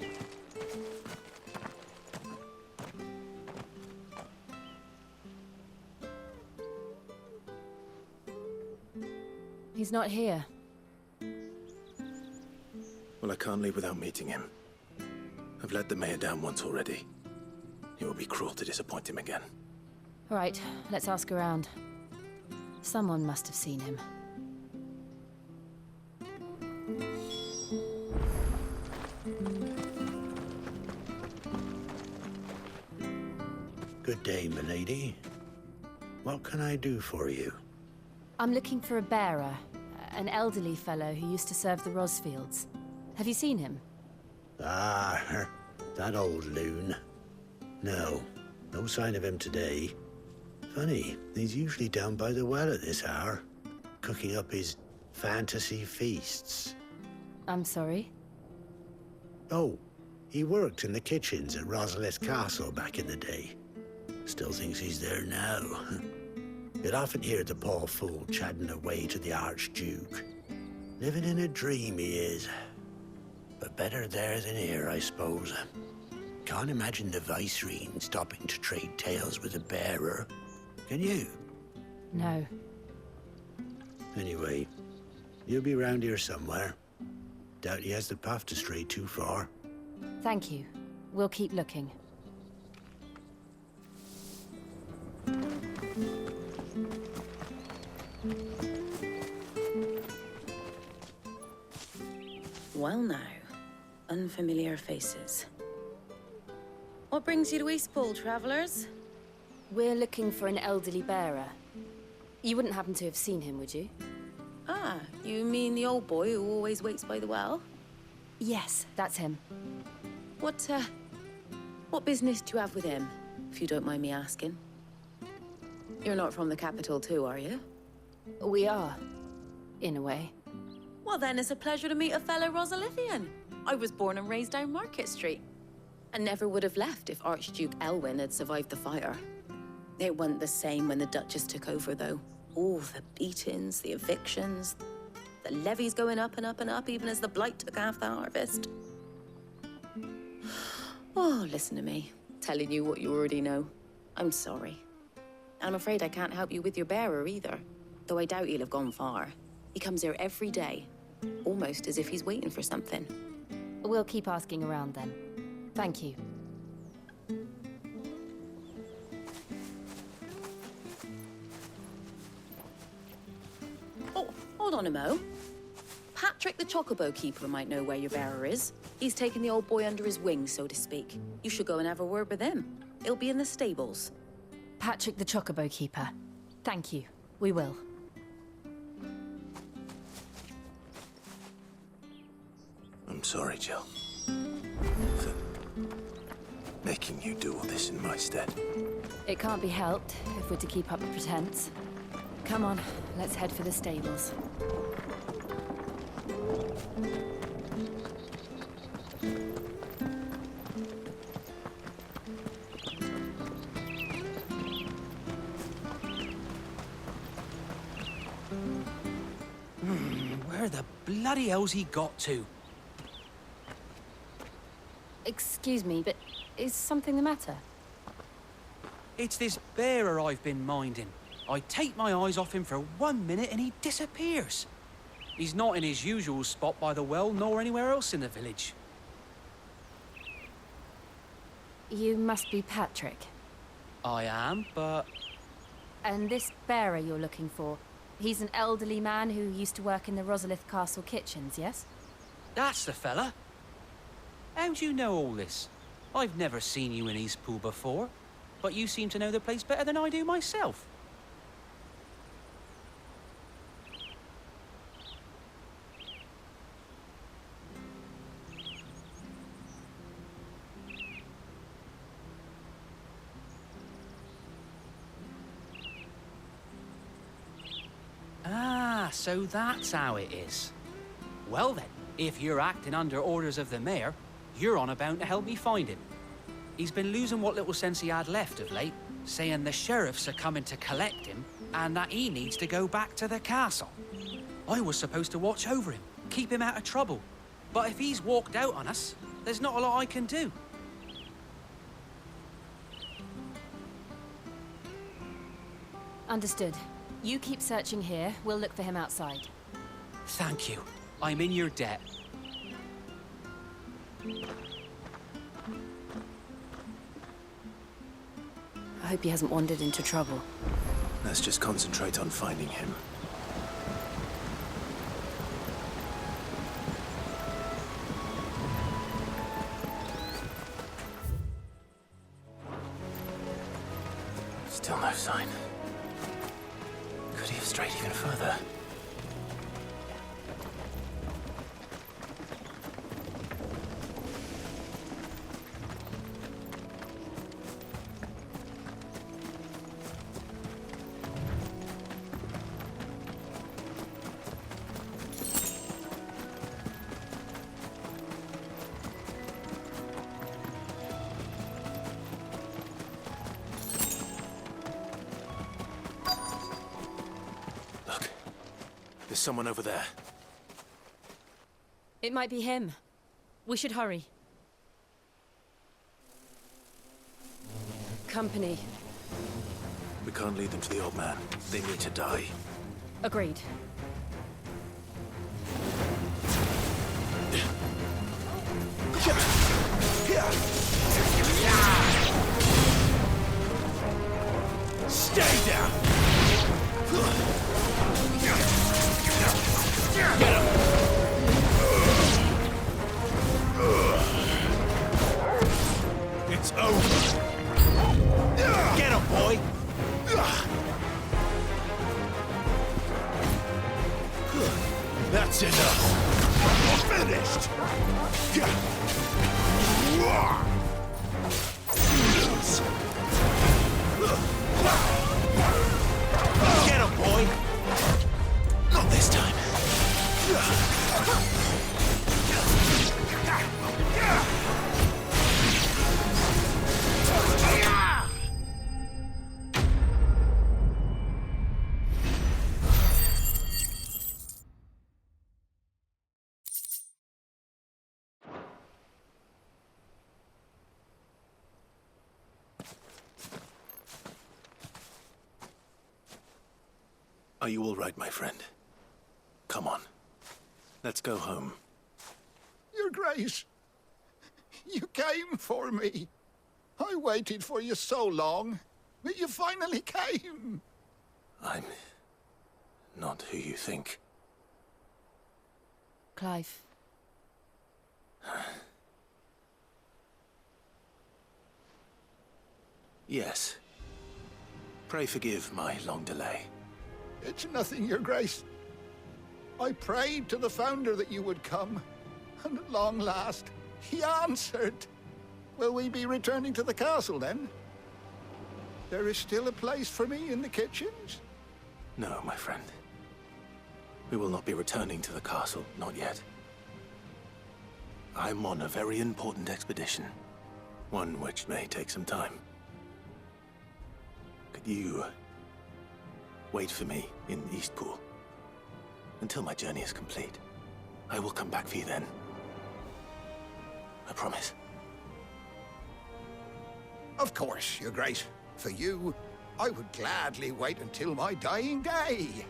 He's not here. Well, I can't leave without meeting him. I've let the mayor down once already. It would be cruel to disappoint him again. All right, let's ask around. Someone must have seen him. Good day, milady. What can I do for you? I'm looking for a bearer, an elderly fellow who used to serve the Rosfields. Have you seen him? Ah, that old loon. No, no sign of him today. Funny, he's usually down by the well at this hour, cooking up his fantasy feasts. I'm sorry? Oh, he worked in the kitchens at Rosalith Castle back in the day. Still thinks he's there now. You'd often hear the poor fool chatting away to the Archduke. Living in a dream he is. But better there than here, I suppose. Can't imagine the Viceroy stopping to trade tales with a bearer. Can you? No. Anyway, you'll be round here somewhere. Doubt he has the path to stray too far. Thank you. We'll keep looking. Well now, unfamiliar faces. What brings you to Eastpool, travellers? We're looking for an elderly bearer. You wouldn't happen to have seen him, would you? Ah, you mean the old boy who always waits by the well? Yes, that's him. What business do you have with him, if you don't mind me asking? You're not from the capital too, are you? We are, in a way. Well then, it's a pleasure to meet a fellow Rosalithian. I was born and raised down Market Street. And never would have left if Archduke Elwyn had survived the fire. It wasn't the same when the Duchess took over, though. All the beatings, the evictions, the levies going up and up and up, even as the blight took half the harvest. Oh, listen to me, telling you what you already know. I'm sorry. I'm afraid I can't help you with your bearer either, though I doubt he'll have gone far. He comes here every day, almost as if he's waiting for something. We'll keep asking around then. Thank you. Oh, hold on a mo. Patrick the Chocobo Keeper might know where your bearer is. He's taken the old boy under his wing, so to speak. You should go and have a word with him. He'll be in the stables. Patrick the Chocobo Keeper. Thank you. We will. I'm sorry, Jill. For making you do all this in my stead. It can't be helped if we're to keep up the pretense. Come on, let's head for the stables. Where the bloody hell's he got to? Excuse me, but is something the matter? It's this bearer I've been minding. I take my eyes off him for 1 minute and he disappears. He's not in his usual spot by the well, nor anywhere else in the village. You must be Patrick. I am, but... And this bearer you're looking for, he's an elderly man who used to work in the Rosalith Castle kitchens, yes? That's the fella. How do you know all this? I've never seen you in Eastpool before, but you seem to know the place better than I do myself. Ah, so that's how it is. Well then, if you're acting under orders of the mayor, you're on about to help me find him. He's been losing what little sense he had left of late, saying the sheriffs are coming to collect him and that he needs to go back to the castle. I was supposed to watch over him, keep him out of trouble. But if he's walked out on us, there's not a lot I can do. Understood. You keep searching here, we'll look for him outside. Thank you. I'm in your debt. I hope he hasn't wandered into trouble. Let's just concentrate on finding him. Still no sign. Could he have strayed even further? There's someone over there. It might be him. We should hurry. Company. We can't lead them to the old man. They need to die. Agreed. Stay down! It's over. Get him, boy. That's enough. Finished. Get him, boy. Not this time. Are you all right, my friend? Come on. Let's go home. Your Grace, you came for me. I waited for you so long, but you finally came. I'm not who you think. Clive. Yes. Pray forgive my long delay. It's nothing, Your Grace. I prayed to the Founder that you would come, and at long last, he answered. Will we be returning to the castle, then? There is still a place for me in the kitchens? No, my friend. We will not be returning to the castle, not yet. I'm on a very important expedition. One which may take some time. Could you wait for me in Eastpool until my journey is complete? I will come back for you then. I promise. Of course, Your Grace. For you, I would gladly wait until my dying day.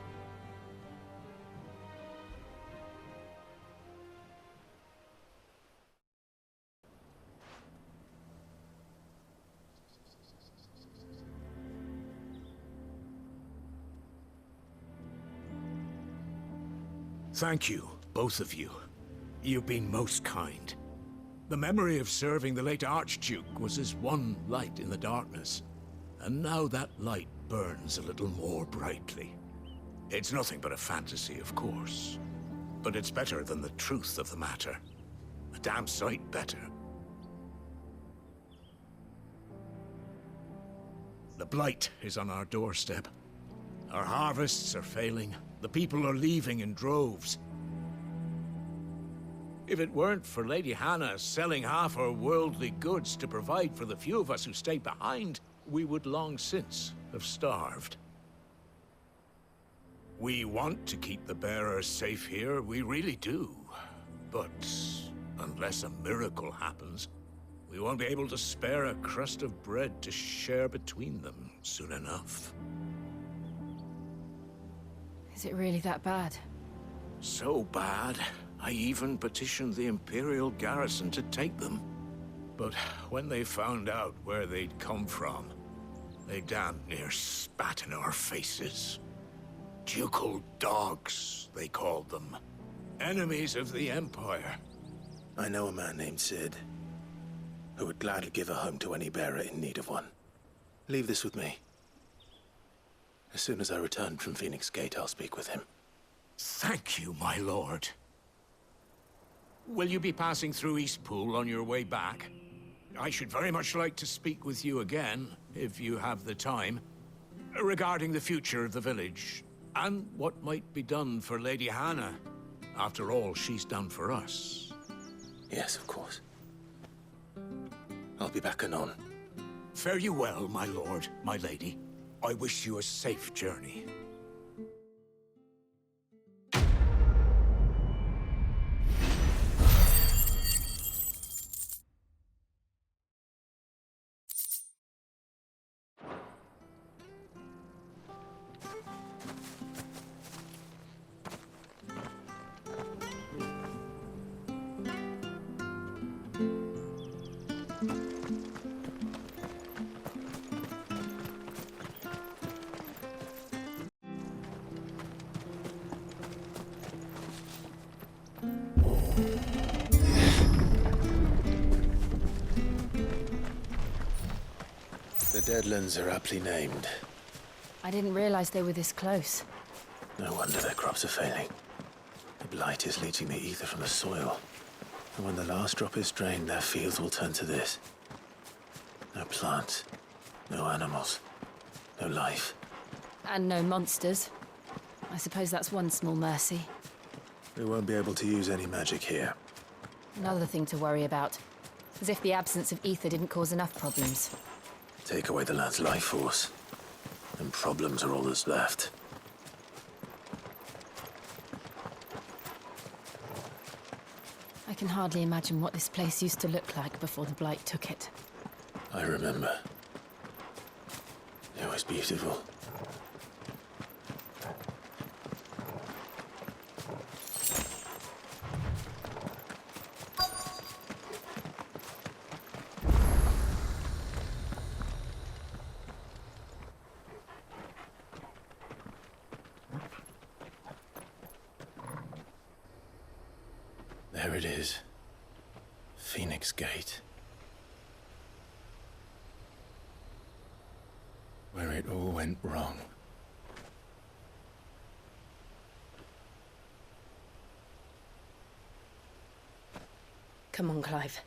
Thank you, both of you. You've been most kind. The memory of serving the late Archduke was as one light in the darkness, and now that light burns a little more brightly. It's nothing but a fantasy, of course, but it's better than the truth of the matter. A damn sight better. The blight is on our doorstep. Our harvests are failing. The people are leaving in droves. If it weren't for Lady Hannah selling half her worldly goods to provide for the few of us who stayed behind, we would long since have starved. We want to keep the bearers safe here, we really do. But unless a miracle happens, we won't be able to spare a crust of bread to share between them soon enough. Is it really that bad? So bad, I even petitioned the Imperial garrison to take them. But when they found out where they'd come from, they damn near spat in our faces. Ducal dogs, they called them. Enemies of the Empire. I know a man named Sid, who would gladly give a home to any bearer in need of one. Leave this with me. As soon as I return from Phoenix Gate, I'll speak with him. Thank you, my lord. Will you be passing through Eastpool on your way back? I should very much like to speak with you again, if you have the time, regarding the future of the village, and what might be done for Lady Hannah. After all she's done for us. Yes, of course. I'll be back anon. Fare you well, my lord, my lady. I wish you a safe journey. The Deadlands are aptly named. I didn't realize they were this close. No wonder their crops are failing. The blight is leaching the ether from the soil. And when the last drop is drained, their fields will turn to this. No plants, no animals, no life. And no monsters. I suppose that's one small mercy. We won't be able to use any magic here. Another thing to worry about. As if the absence of ether didn't cause enough problems. Take away the lad's life force, and problems are all that's left. I can hardly imagine what this place used to look like before the blight took it. I remember. It was beautiful. There it is. Phoenix Gate. Where it all went wrong. Come on, Clive.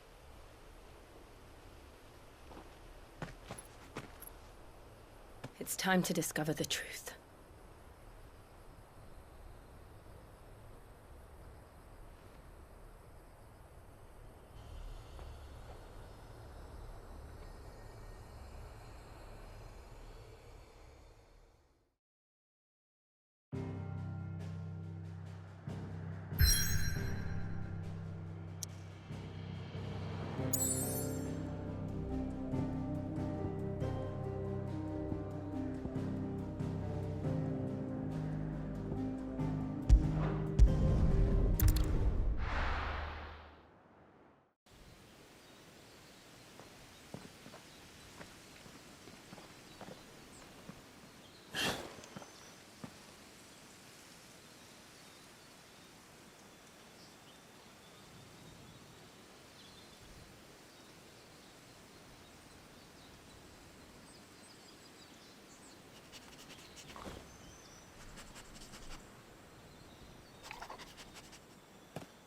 It's time to discover the truth.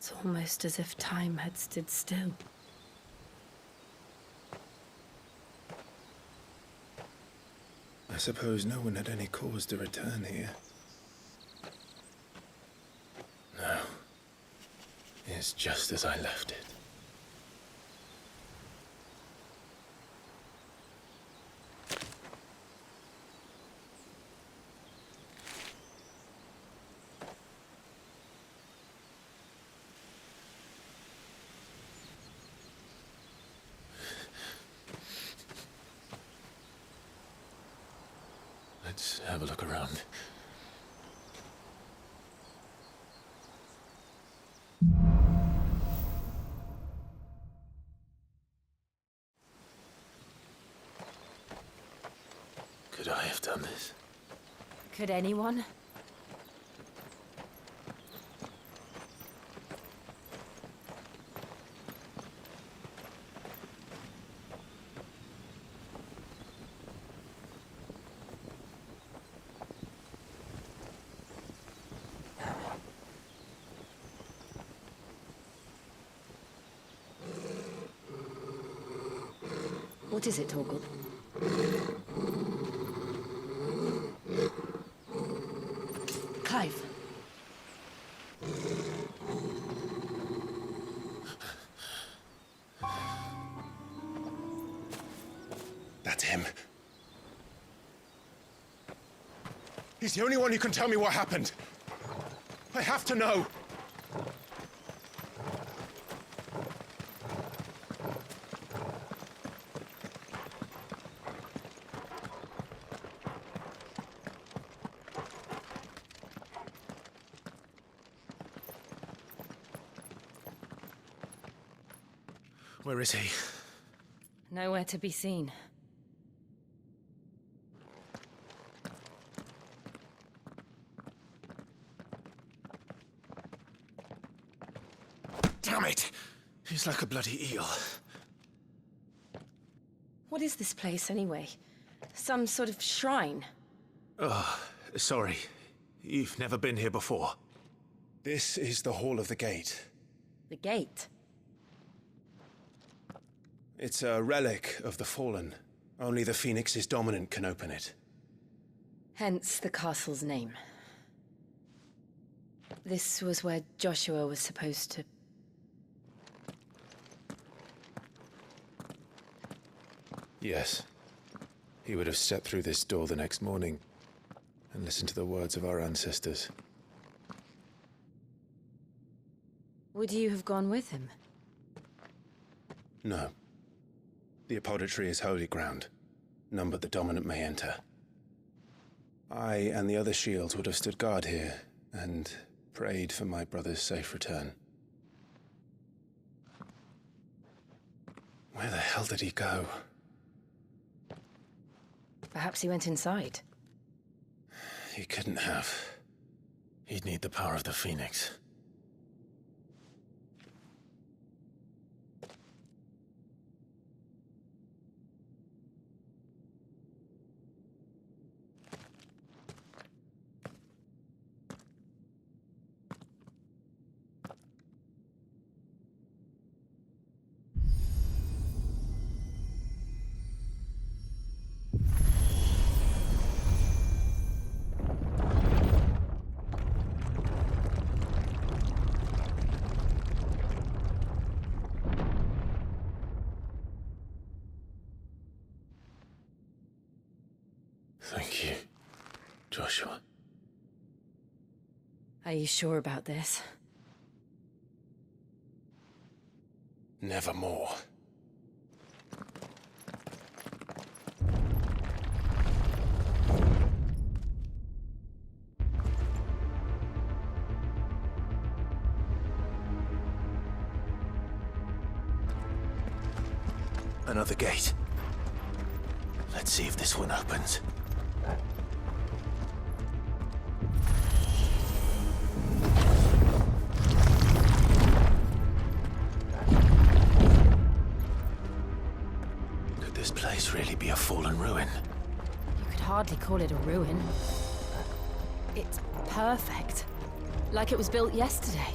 It's almost as if time had stood still. I suppose no one had any cause to return here. No. It's just as I left it. Let's have a look around. Could I have done this? Could anyone? What is it, Torgal? Clive. That's him. He's the only one who can tell me what happened. I have to know. Where is he? Nowhere to be seen. Damn it! He's like a bloody eel. What is this place, anyway? Some sort of shrine? Oh, sorry. You've never been here before. This is the Hall of the Gate. The gate? It's a relic of the Fallen. Only the Phoenix's dominant can open it. Hence the castle's name. This was where Joshua was supposed to... Yes. He would have stepped through this door the next morning and listened to the words of our ancestors. Would you have gone with him? No. The apodatory is holy ground. None but the dominant may enter. I and the other shields would have stood guard here and prayed for my brother's safe return. Where the hell did he go? Perhaps he went inside. He couldn't have. He'd need the power of the Phoenix. Thank you, Joshua. Are you sure about this? Nevermore. Another gate. Let's see if this one opens. Could this place really be a fallen ruin? You could hardly call it a ruin. It's perfect. Like it was built yesterday.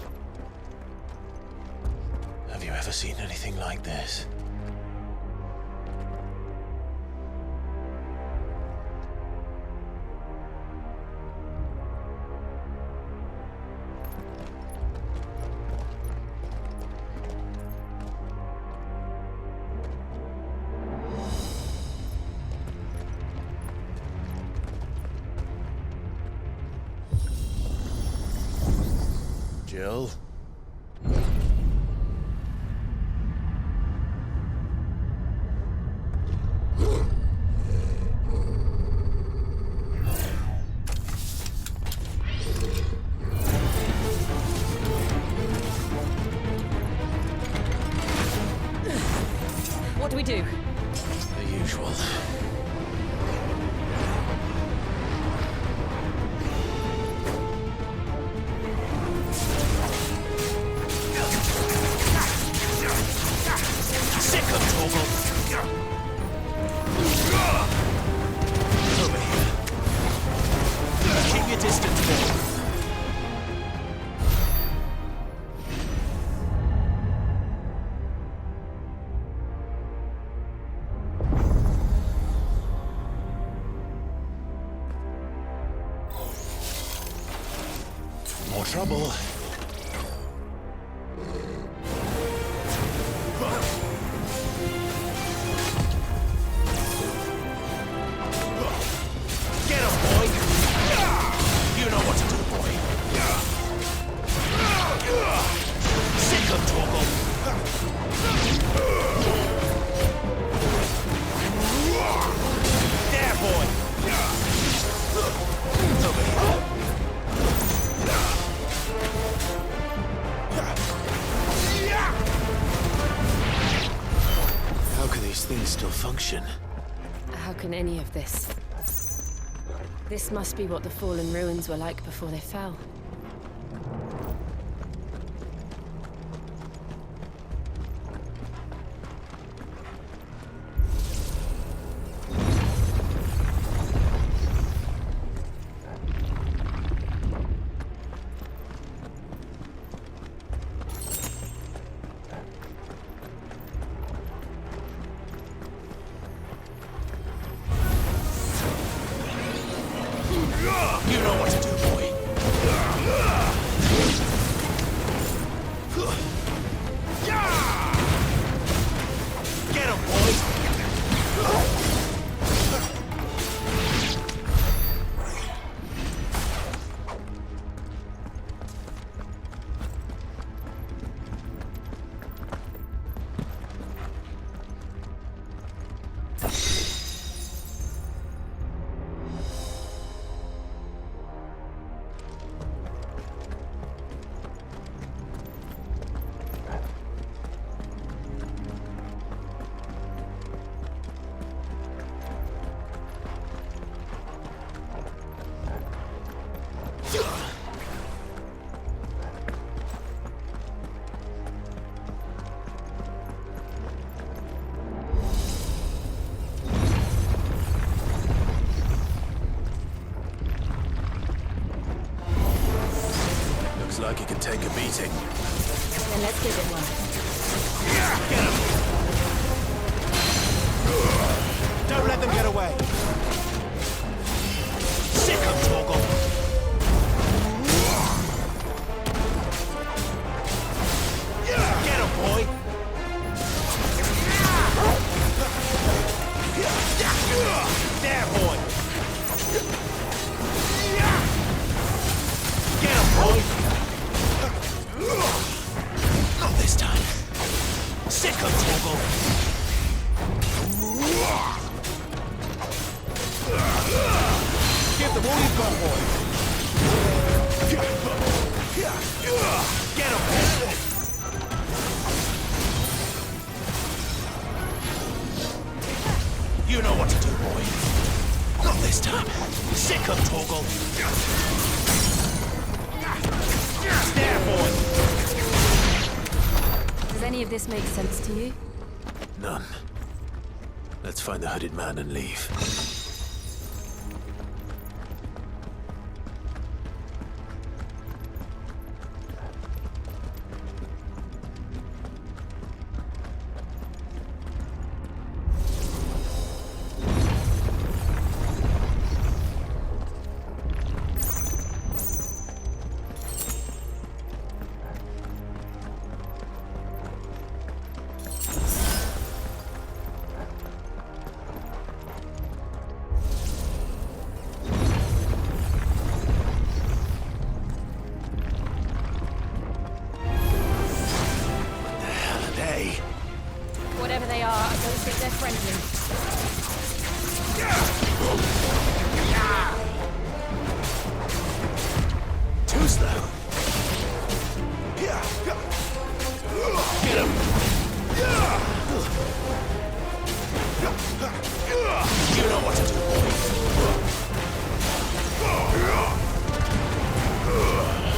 Have you ever seen anything like this? Jill? What do we do? The usual. Over here. Keep your distance, boy. More trouble. Get him, boy! You know what to do, boy. Sick of trouble. There, boy! Over here. How can these things still function? How can any of this? This must be what the fallen ruins were like before they fell. You know what to do, boy. Get him, boy. Looks like he can take a beating. Then let's give it one. Get him! Don't let them get away. Sick of Torgal. Get him, boy. There, boy. more you've got, boy. Get him! You know what to do, boy. Not this time. Sick of Torgal. There, boy. Does any of this make sense to you? None. Let's find the hooded man and leave. Whatever they are, I don't think they're friendly. Too slow. Get him. You know what to do, boy.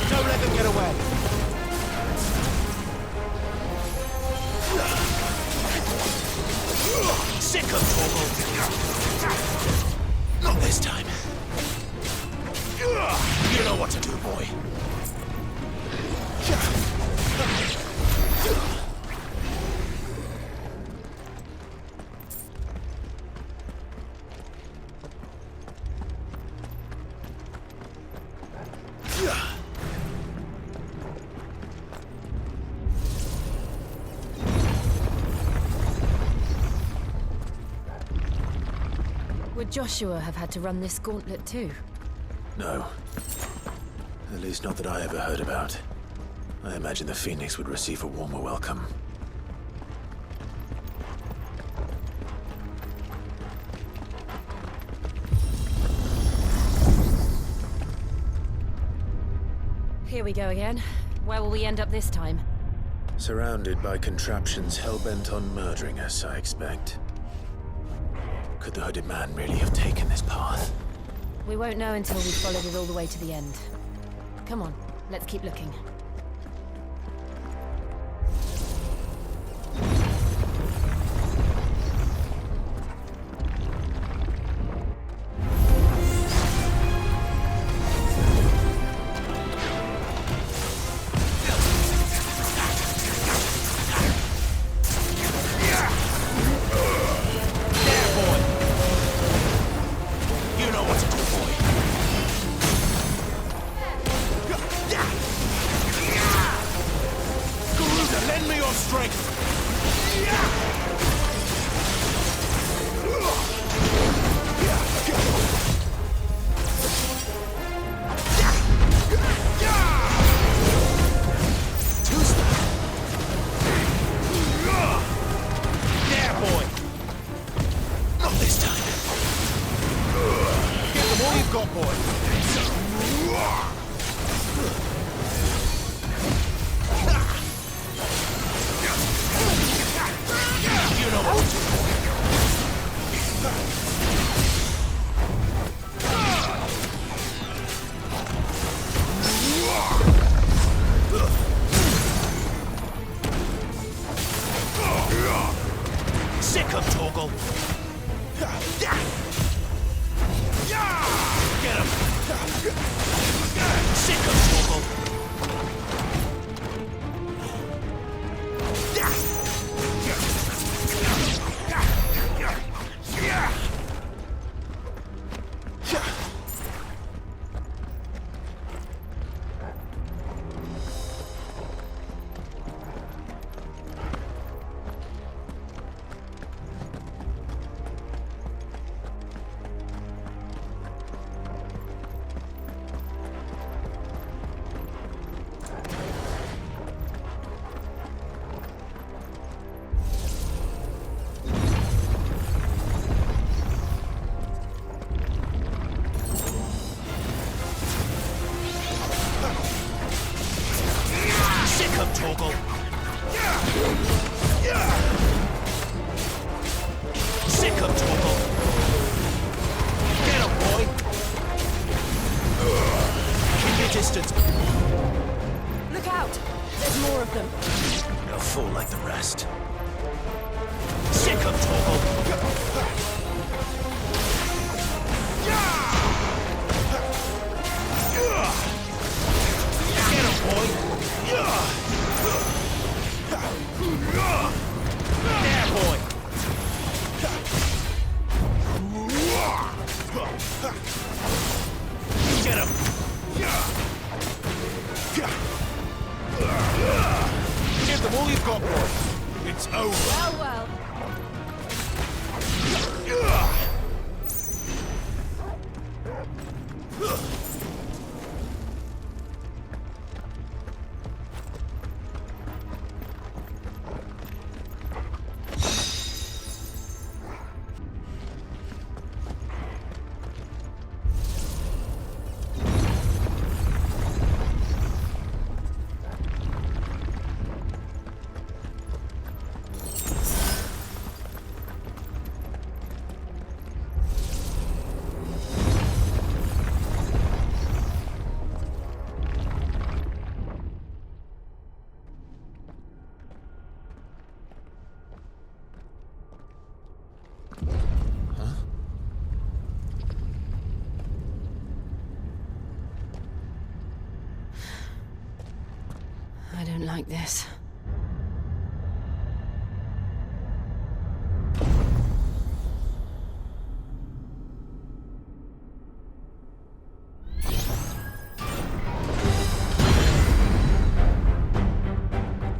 Don't let them get away. Sick of Torgal. Not this time. You know what to do, boy. Would Joshua have had to run this gauntlet too? No. At least not that I ever heard about. I imagine the Phoenix would receive a warmer welcome. Here we go again. Where will we end up this time? Surrounded by contraptions hell-bent on murdering us, I expect. Could the hooded man really have taken this path? We won't know until we've followed it all the way to the end. Come on, let's keep looking. Sick of Torgal. Get him. Sick of Torgal. like this.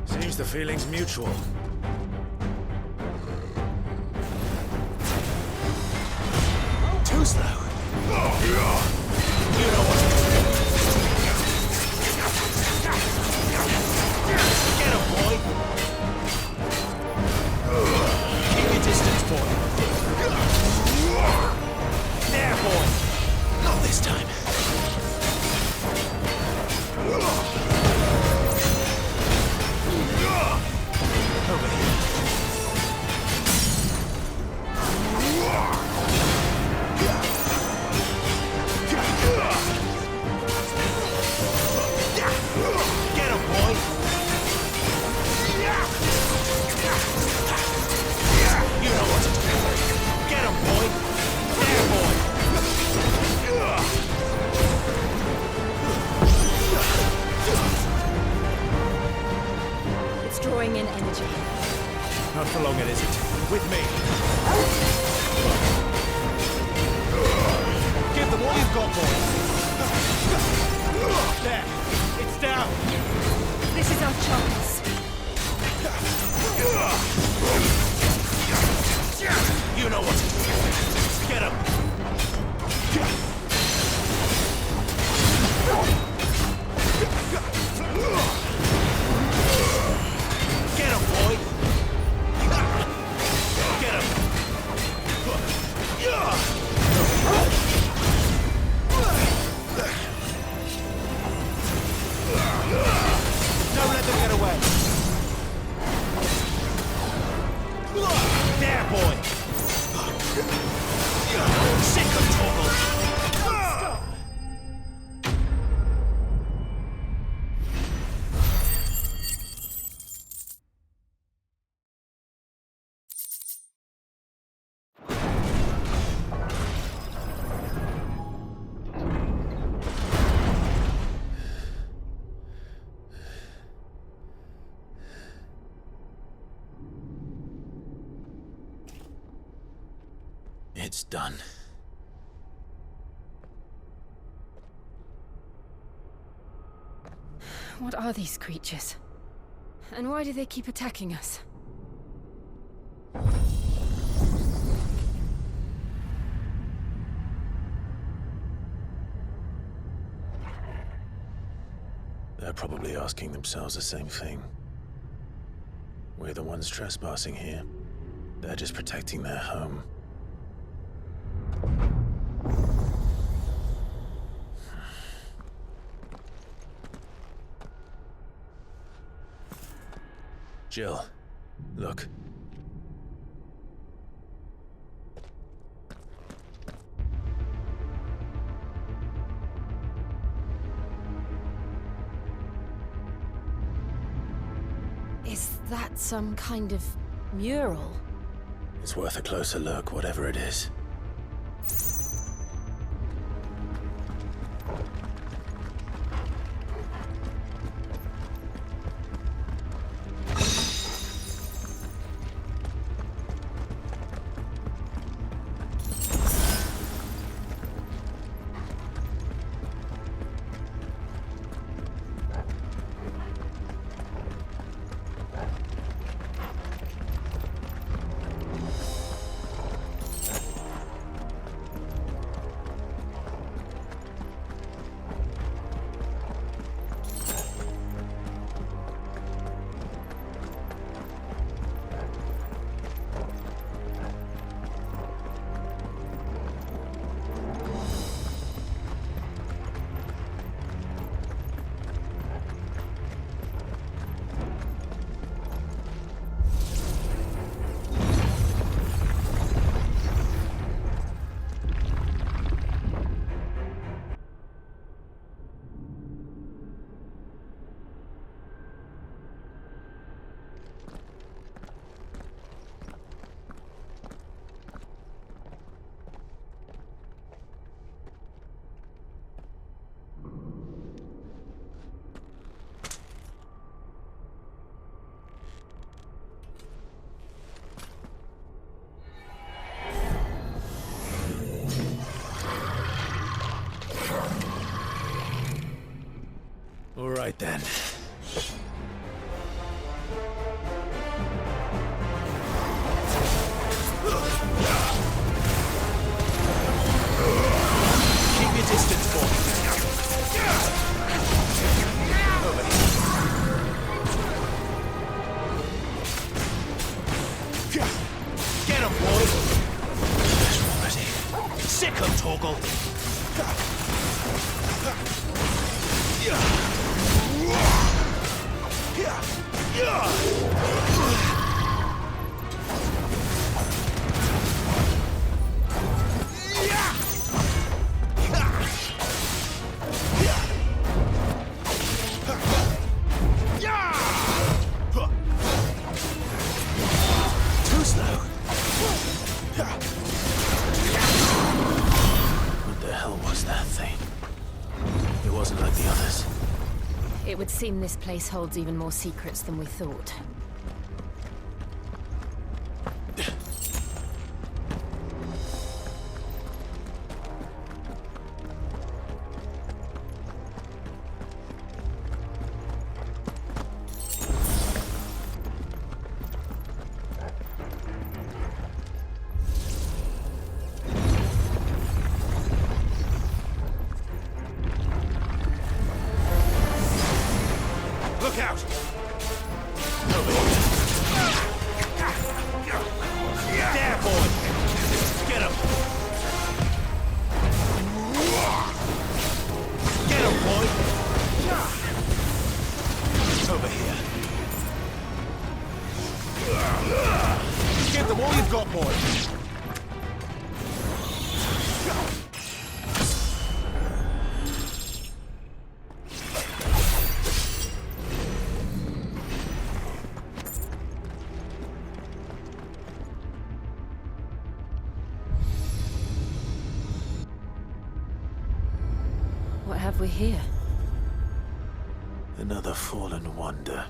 Seems the feeling's mutual. Too slow. You know what to do. Get him, boy! Keep your distance, boy. There, boy! Not this time. Over here. Get him, boy! You know what to do. Get him, boy! There, boy! It's drawing in energy. Not for long, it isn't. With me. Give them all you've got, boy. There. It's down. This is our chance. You know what to do. Get him. Get him, boy. Get him. Don't let them get away. There, boy. Sick of trouble. It's done. What are these creatures? And why do they keep attacking us? They're probably asking themselves the same thing. We're the ones trespassing here. They're just protecting their home. Jill, look. Is that some kind of mural? It's worth a closer look, whatever it is. right then. Keep your distance, boy. Over here. Get him, boy. There's already. Sick him, Torgal. Too slow. What the hell was that thing? It wasn't like the others. It would seem this place holds even more secrets than we thought. Look out! There, boy! Get him! Get him, boy! Over here. Give them all you've got, boy! What have we here? Another fallen wonder.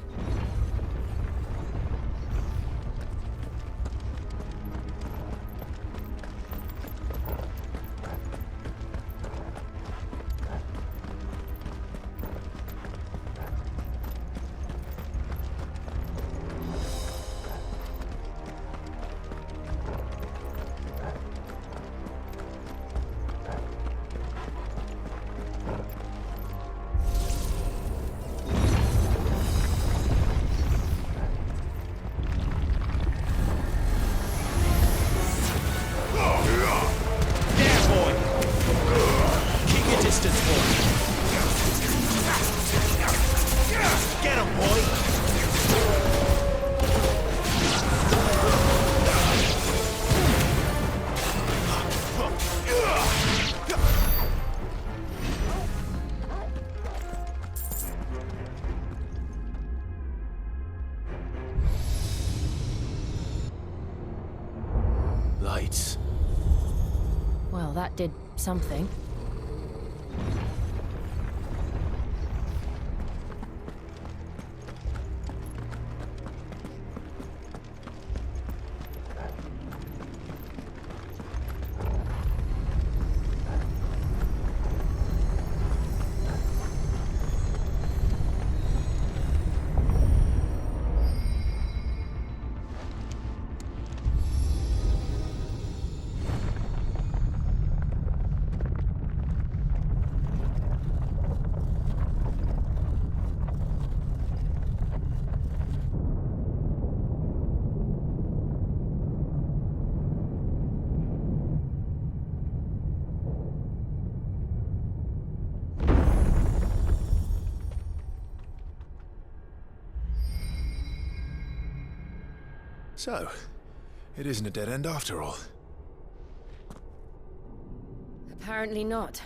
Get him, boy! Lights. Well, that did something. So, it isn't a dead end after all. Apparently not.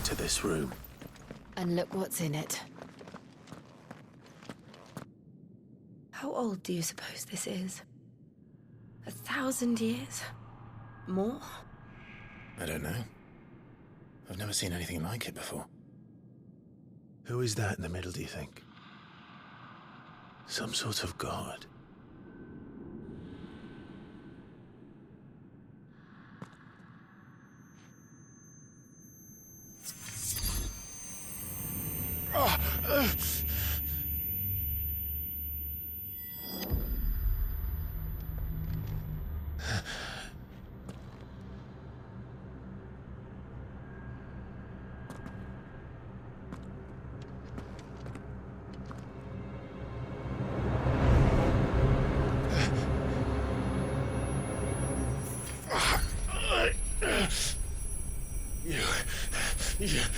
To this room. And look what's in it. How old do you suppose this is? 1,000 years? More? I don't know. I've never seen anything like it before. Who is that in the middle, do you think? Some sort of god?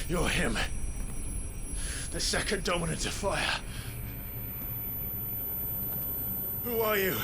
You're him. The second dominant of fire. Who are you?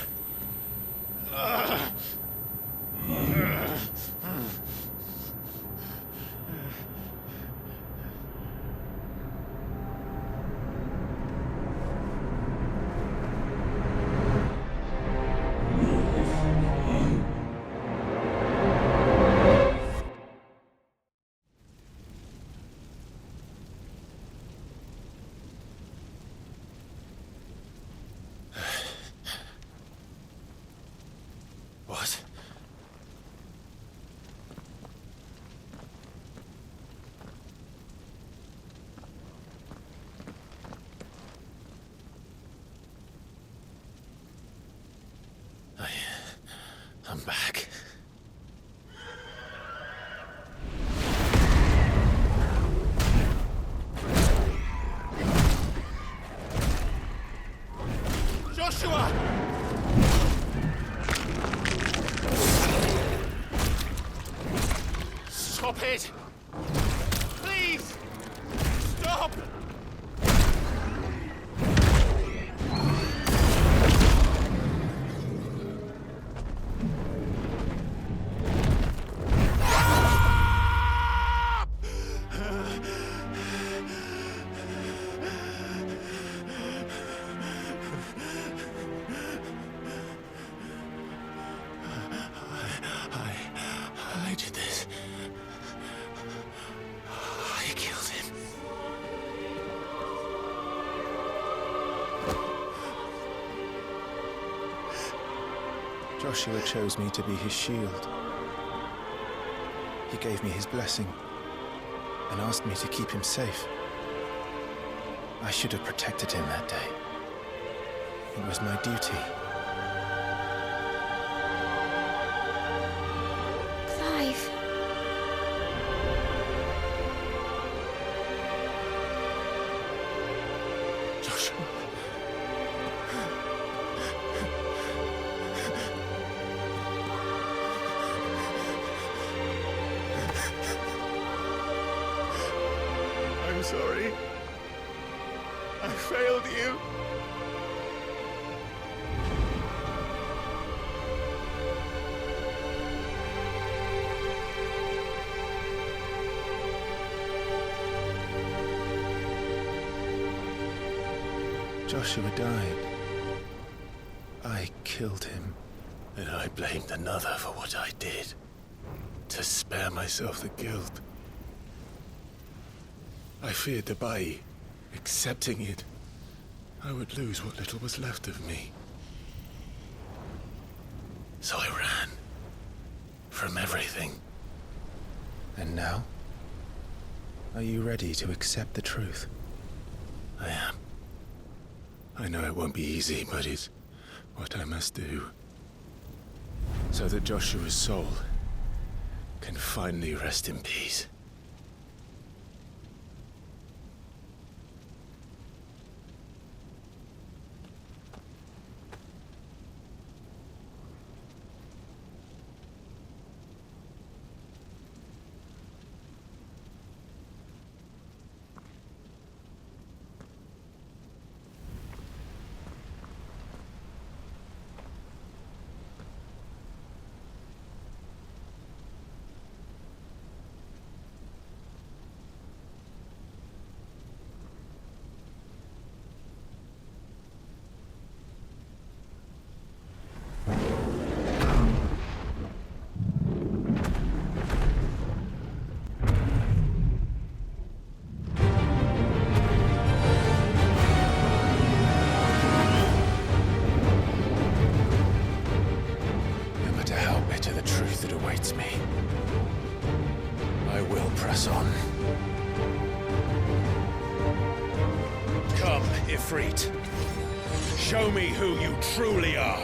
What? I'm back. Joshua! Stop it! Please! Stop! I did this. I killed him. Joshua chose me to be his shield. He gave me his blessing and asked me to keep him safe. I should have protected him that day. It was my duty. Clive. Joshua. I'm sorry. I failed you. Joshua died. I killed him. And I blamed another for what I did. To spare myself the guilt. I feared that by accepting it, I would lose what little was left of me. So I ran. From everything. And now? Are you ready to accept the truth? I am. I know it won't be easy, but it's what I must do. So that Joshua's soul can finally rest in peace. press on. Come, Ifrit. Show me who you truly are.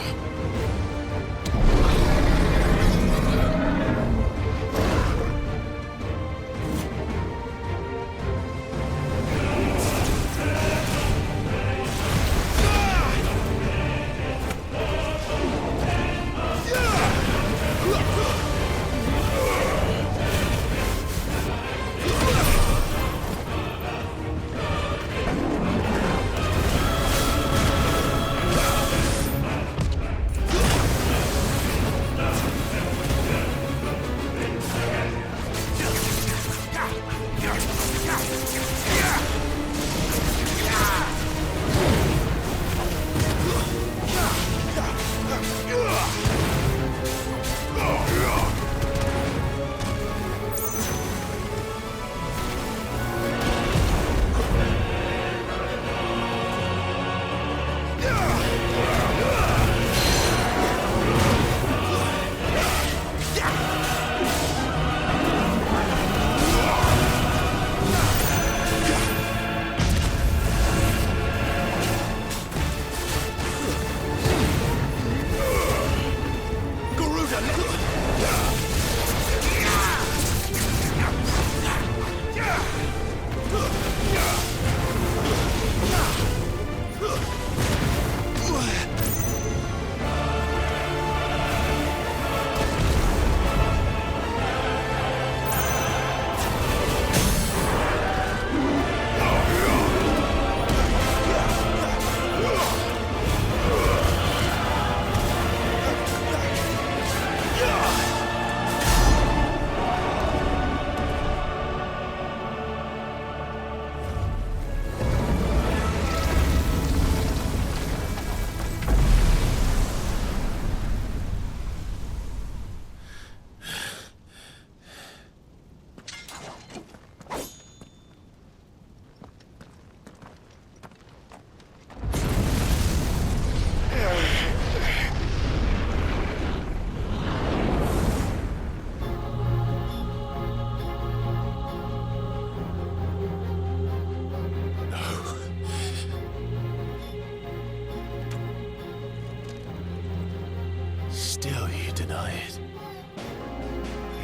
Still you deny it.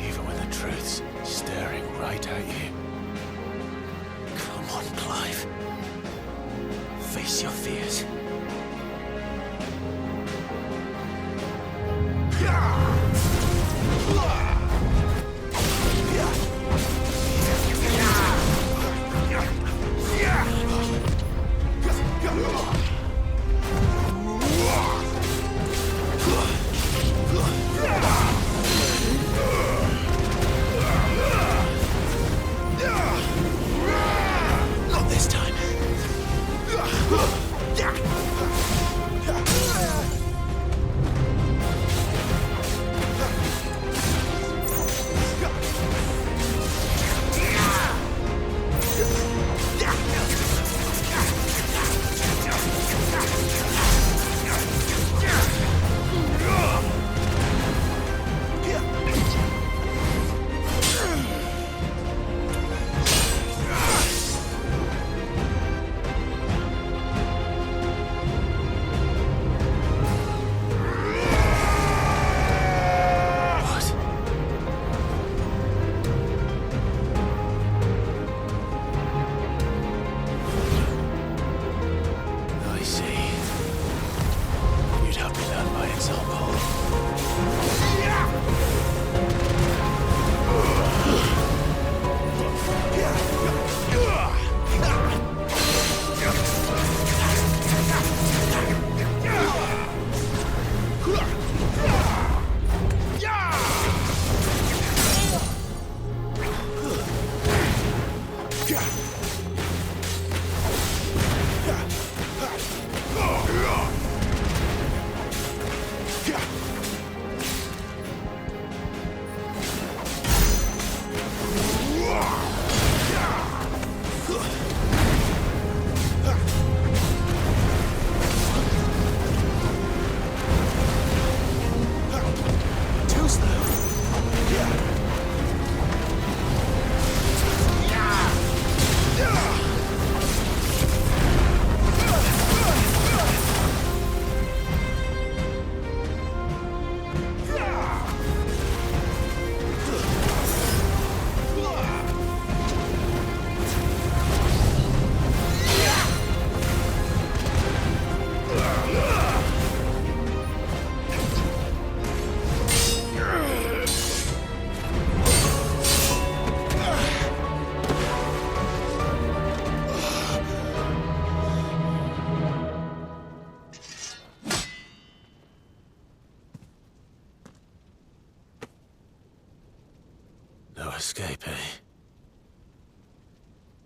Even when the truth's staring right at you. Come on, Clive. Face your fears. Not this time.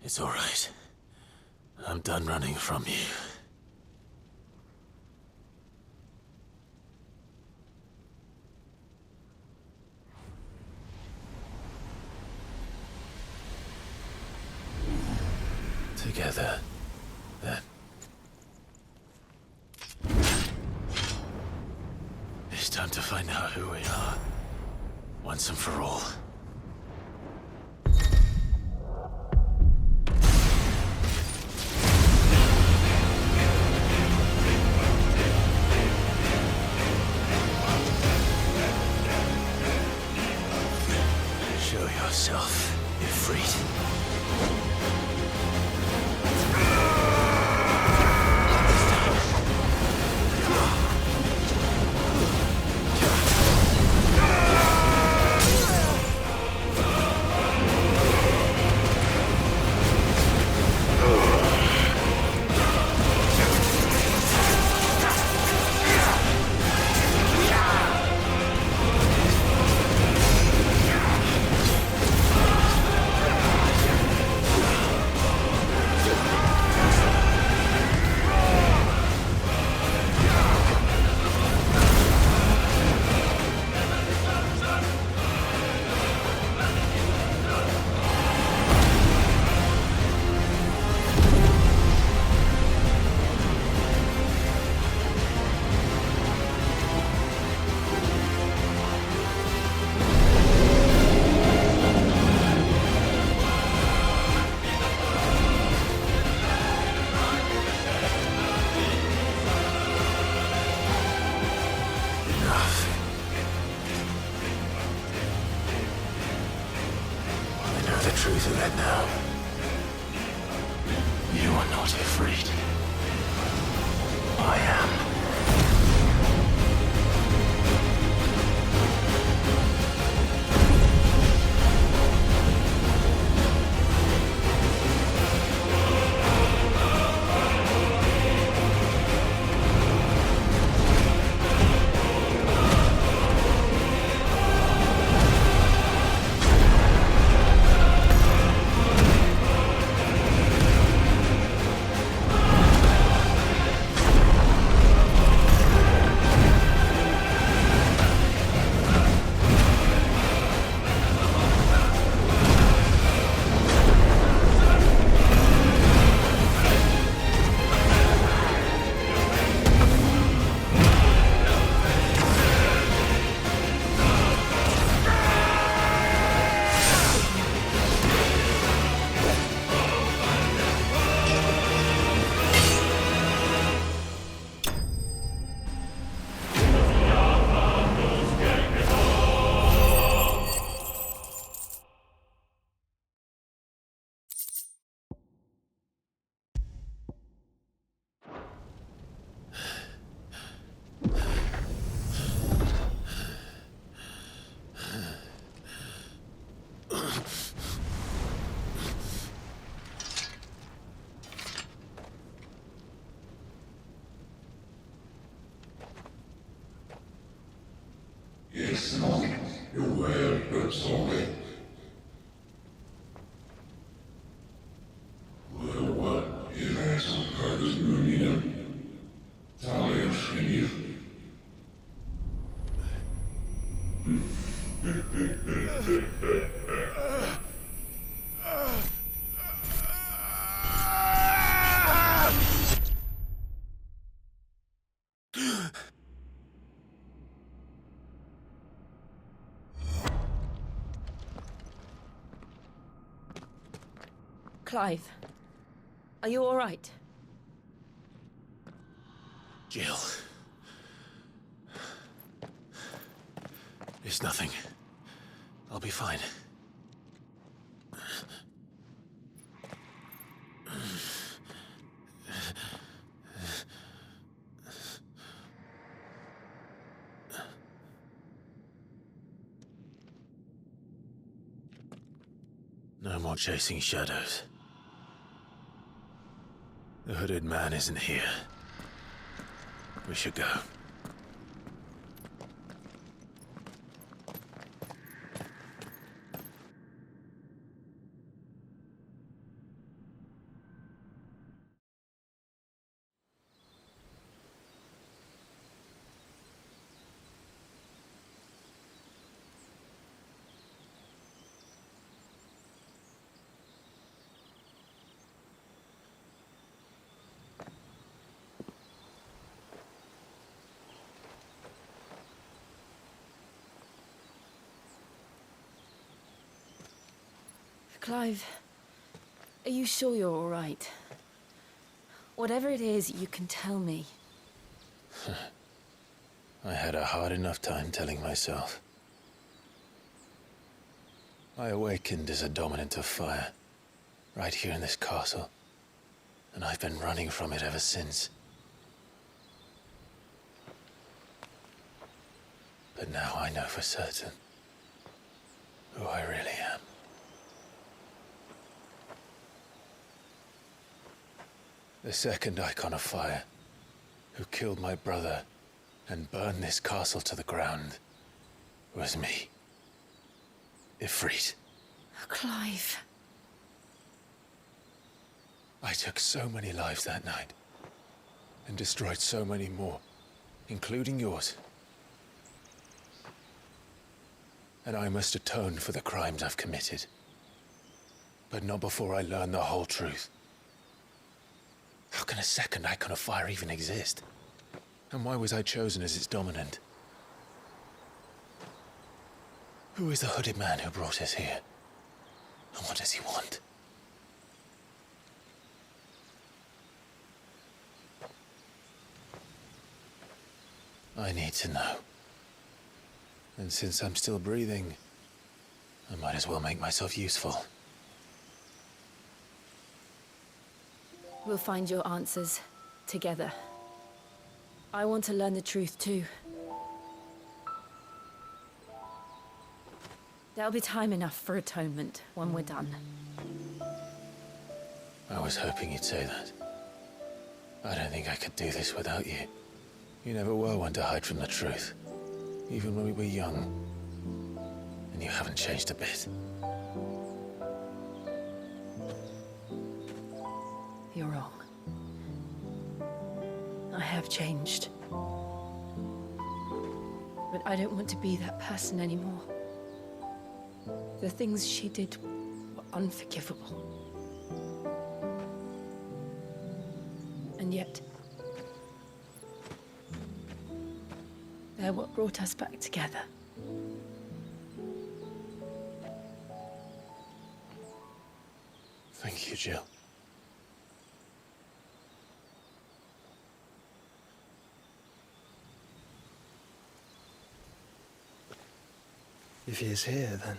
It's all right. I'm done running from you. Together, then. It's time to find out who we are, once and for all. Show yourself, Ifrit. Truth of it now. You are not afraid. I am. Clive, are you all right? Jill. It's nothing. I'll be fine. No more chasing shadows. The hooded man isn't here. We should go. Clive, are you sure you're all right? Whatever it is, you can tell me. I had a hard enough time telling myself. I awakened as a dominant of fire, right here in this castle, and I've been running from it ever since. But now I know for certain who I really am. The second icon of fire, who killed my brother and burned this castle to the ground, was me. Ifrit. Clive. I took so many lives that night, and destroyed so many more, including yours. And I must atone for the crimes I've committed. But not before I learn the whole truth. How can a second icon of fire even exist? And why was I chosen as its dominant? Who is the hooded man who brought us here? And what does he want? I need to know. And since I'm still breathing, I might as well make myself useful. We'll find your answers together. I want to learn the truth too. There'll be time enough for atonement when we're done. I was hoping you'd say that. I don't think I could do this without you. You never were one to hide from the truth, even when we were young. And you haven't changed a bit. You're wrong. I have changed. But I don't want to be that person anymore. The things she did were unforgivable. And yet, they're what brought us back together. Thank you, Jill. If he is here, then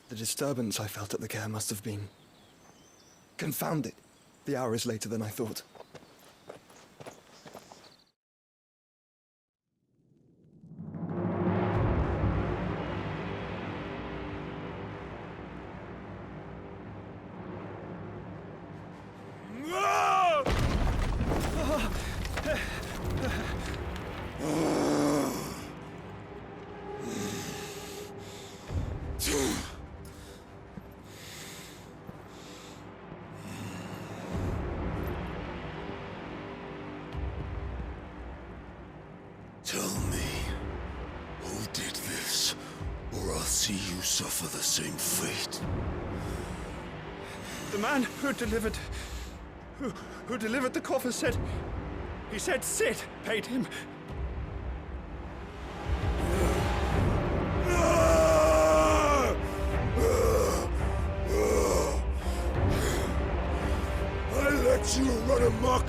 the disturbance I felt at the care must have been confounded. The hour is later than I thought. Tell me, who did this, or I'll see you suffer the same fate. The man who delivered the coffer said, he said Sid paid him. I let you run amok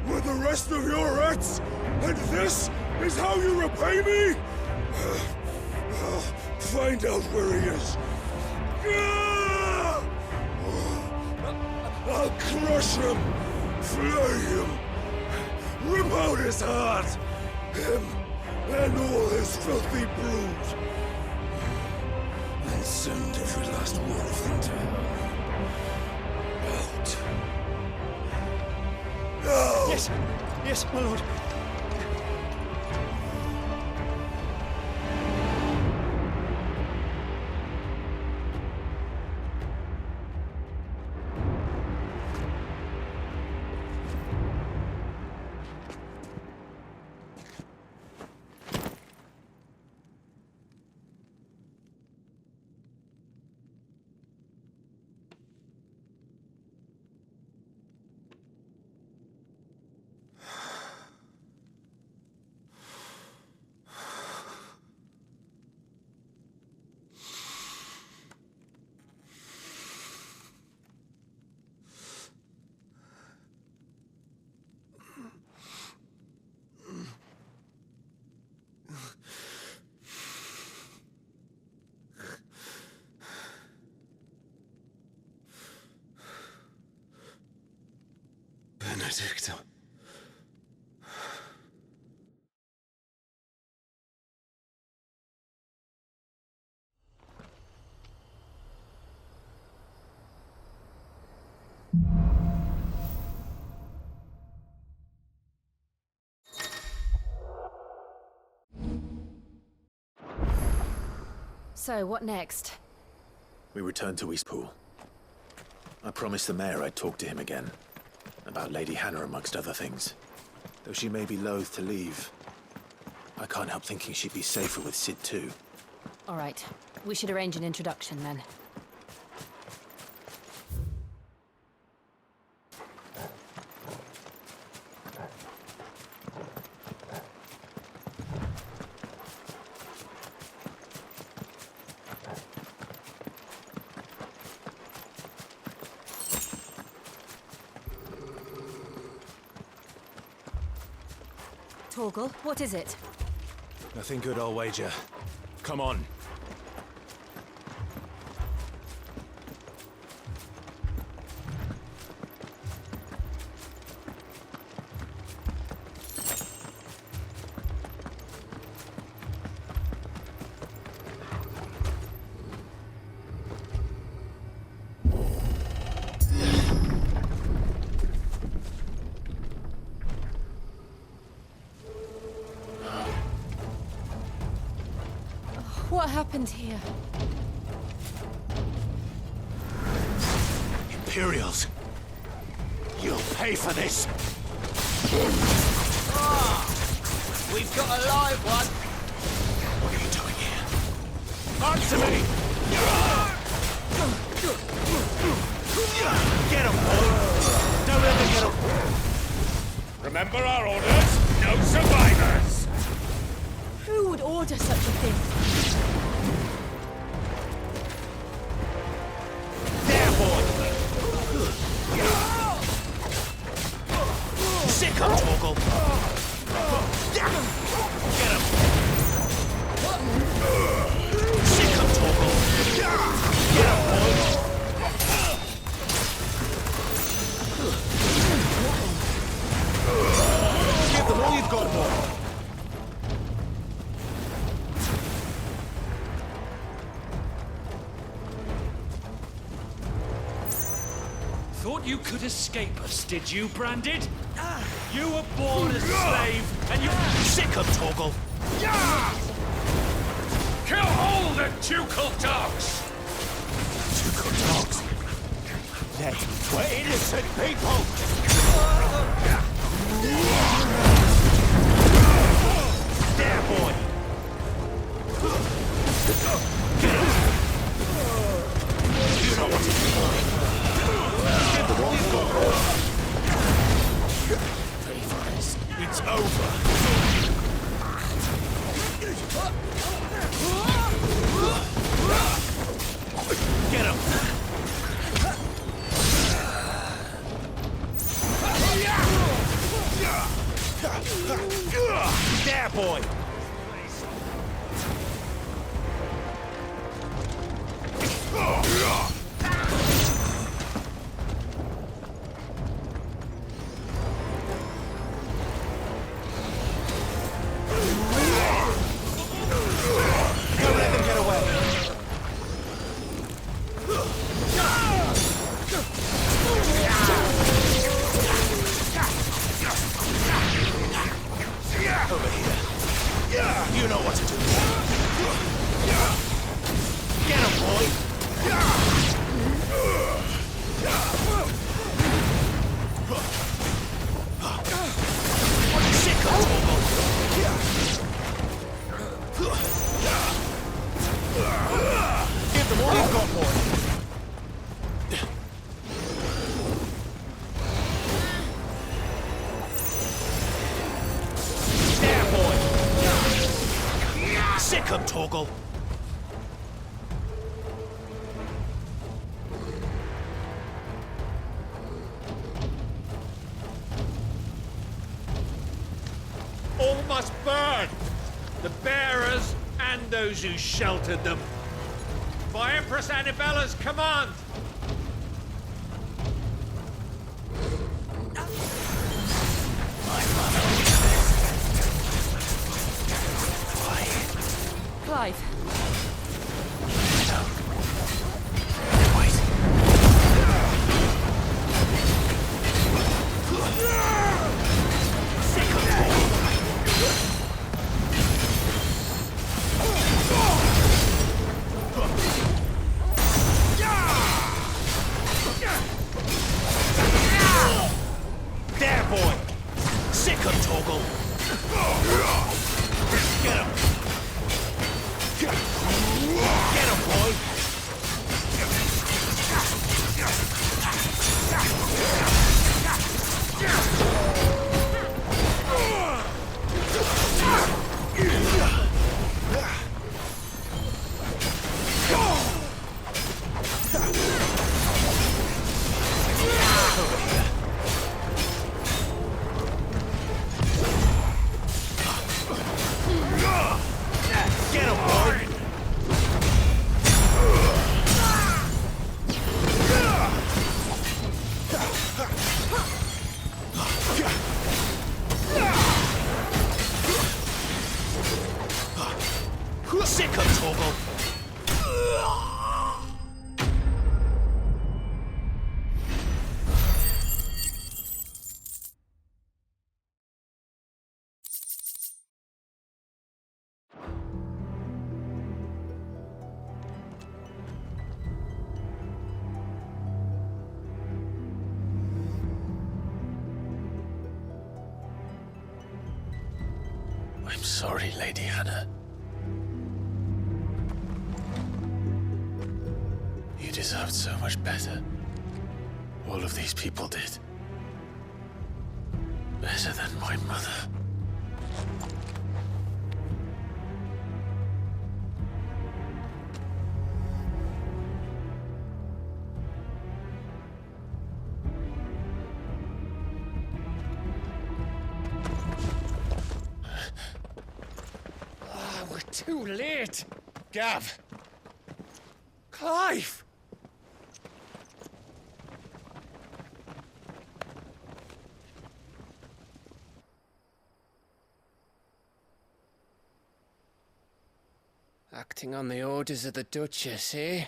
with the rest of your rats, and this is how you repay me? Find out where he is. I'll crush him, flay him, rip out his heart, him and all his filthy brood, and send every last one of them to hell. Out. Now! Yes, yes, my lord. Benedicta. So, what next? We return to Eastpool. I promised the mayor I'd talk to him again. About Lady Hannah, amongst other things. Though she may be loath to leave, I can't help thinking she'd be safer with Sid too. All right. We should arrange an introduction then. Torgal, what is it? Nothing good, I'll wager. Come on. What happened here? Imperials! You'll pay for this! We've got a live one. What are you doing here? Answer me! Get him, boy! Don't let them get him! Remember our orders? No survivors! Who would order such a thing? There, boy! Sick of Torgal! Get him! Sick of Torgal! Get him, boy! Give them all you've got, boy! Thought you could escape us, did you, Branded? You were born a slave, and you... Sick of Torgal! Kill all the ducal dogs! Ducal dogs? They were innocent people! There, boy! Get him! You know what to do, boy! Get them all you've got, boy! Pay for this. It's over! Get him! There, boy! Don't let them get away! Over here. You know what to do. Get him, boy! Sick of Torgal! Give them all you've got, boy! Sick of Torgal! All must burn! The bearers and those who sheltered them. By Empress Annabella's command! I'm sorry, Lady Hannah. You deserved so much better. All of these people did. Better than my mother. We're too late. Gav. Clive. Acting on the orders of the Duchess, eh?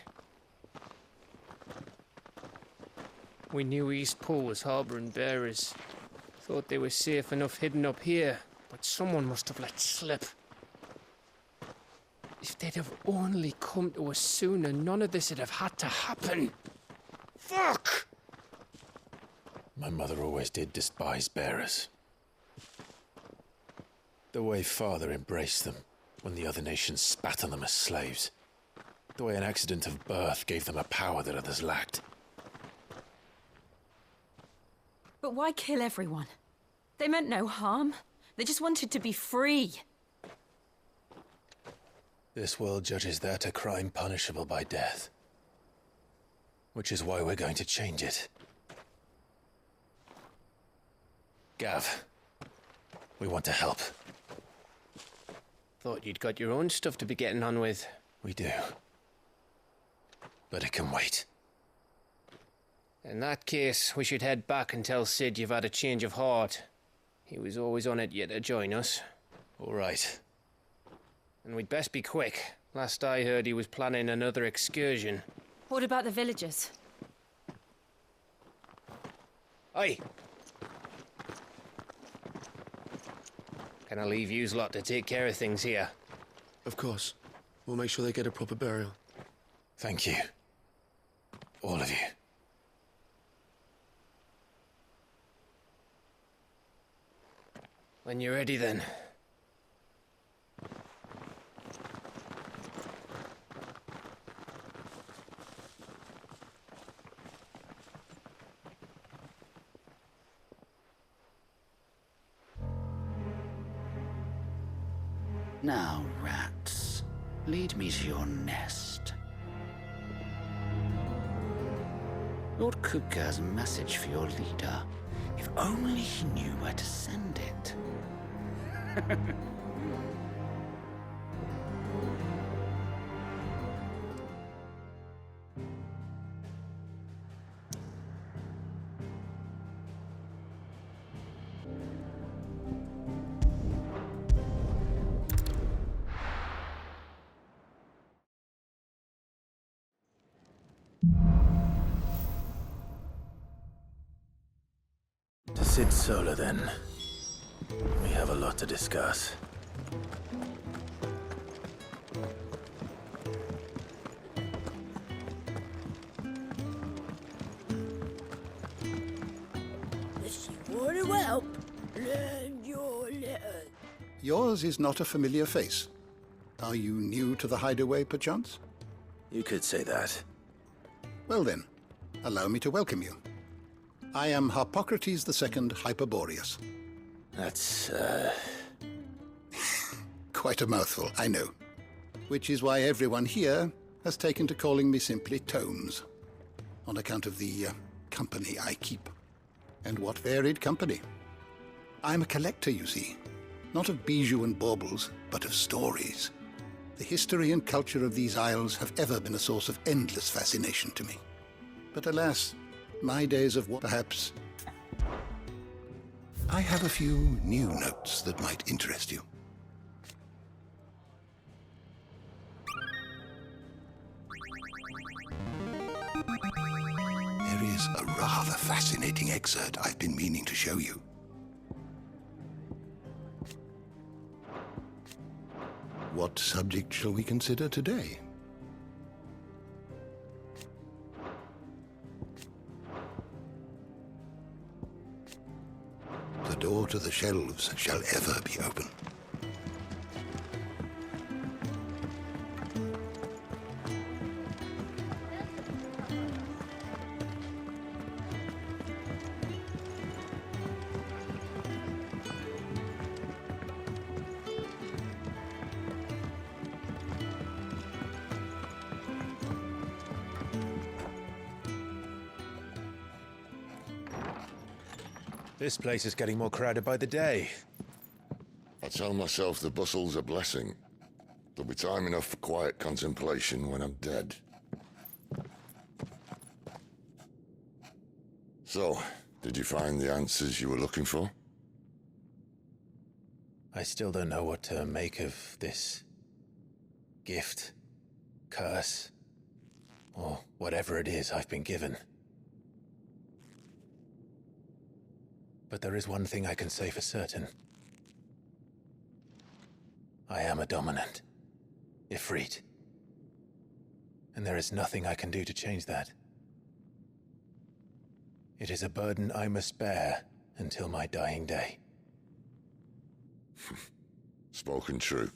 We knew East Pool was harbouring bearers. Thought they were safe enough hidden up here, but someone must have let slip. If they'd have only come to us sooner, none of this would have had to happen. Fuck! My mother always did despise bearers. The way Father embraced them when the other nations spat on them as slaves. The way an accident of birth gave them a power that others lacked. But why kill everyone? They meant no harm. They just wanted to be free. This world judges that a crime punishable by death. Which is why we're going to change it. Gav, we want to help. Thought you'd got your own stuff to be getting on with. We do. But it can wait. In that case, we should head back and tell Sid you've had a change of heart. He was always on it yet to join us. All right. And we'd best be quick. Last I heard, he was planning another excursion. What about the villagers? Aye. Can I leave yous lot to take care of things here? Of course. We'll make sure they get a proper burial. Thank you. All of you. When you're ready, then. Now, rats, lead me to your nest. Lord Kupka has a message for your leader. If only he knew where to send it. To Sid Solar, then. We have a lot to discuss. If you want to help, learn your letter. Yours is not a familiar face. Are you new to the hideaway, perchance? You could say that. Well then, allow me to welcome you. I am Harpocrates II Hyperboreus. That's, Quite a mouthful, I know. Which is why everyone here has taken to calling me simply Tomes, on account of the company I keep. And what varied company. I'm a collector, you see. Not of bijou and baubles, but of stories. The history and culture of these isles have ever been a source of endless fascination to me. But alas, my days of war, perhaps. I have a few new notes that might interest you. There is a rather fascinating excerpt I've been meaning to show you. What subject shall we consider today? The door to the shelves shall ever be open. This place is getting more crowded by the day. I tell myself the bustle's a blessing. There'll be time enough for quiet contemplation when I'm dead. So, did you find the answers you were looking for? I still don't know what to make of this gift, curse, or whatever it is I've been given. But there is one thing I can say for certain. I am a dominant, Ifrit. And there is nothing I can do to change that. It is a burden I must bear until my dying day. Spoken true.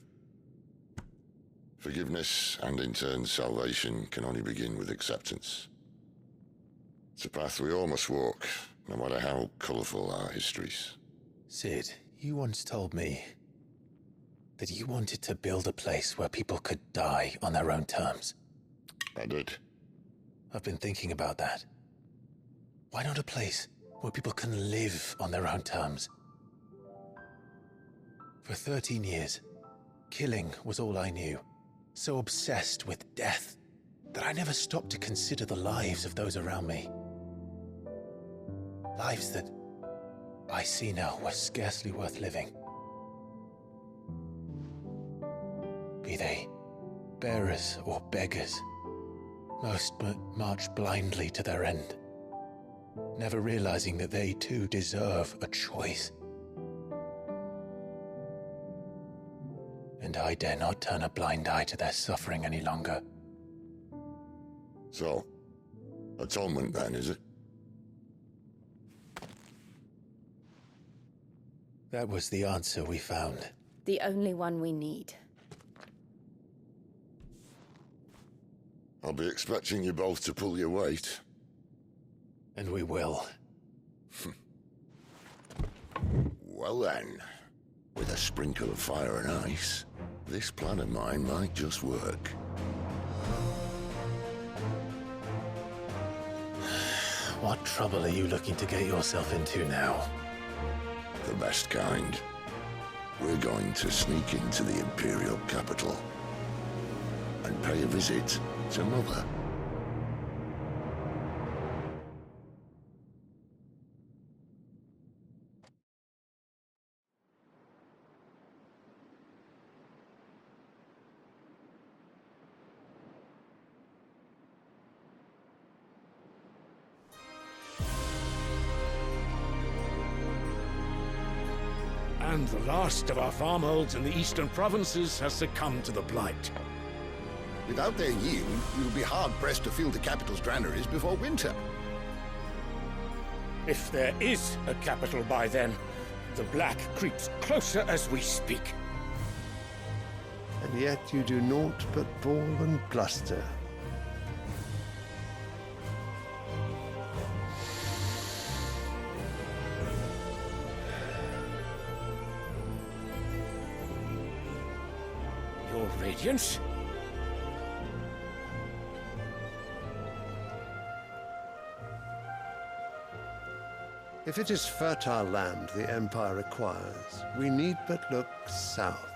Forgiveness, and in turn salvation, can only begin with acceptance. It's a path we all must walk, no matter how colourful our histories. Sid, you once told me that you wanted to build a place where people could die on their own terms. I did. I've been thinking about that. Why not a place where people can live on their own terms? For 13 years, killing was all I knew. So obsessed with death that I never stopped to consider the lives of those around me. Lives that I see now were scarcely worth living. Be they bearers or beggars, most march blindly to their end, never realizing that they too deserve a choice. And I dare not turn a blind eye to their suffering any longer. So, atonement then, is it? That was the answer we found. The only one we need. I'll be expecting you both to pull your weight. And we will. Well then, with a sprinkle of fire and ice, this plan of mine might just work. What trouble are you looking to get yourself into now? The best kind. We're going to sneak into the Imperial capital and pay a visit to Mother. And the last of our farmholds in the eastern provinces has succumbed to the blight. Without their yield, you'll be hard-pressed to fill the capital's granaries before winter. If there is a capital by then, the black creeps closer as we speak. And yet you do naught but bawl and bluster. Your Radiance? If it is fertile land the Empire requires, we need but look south.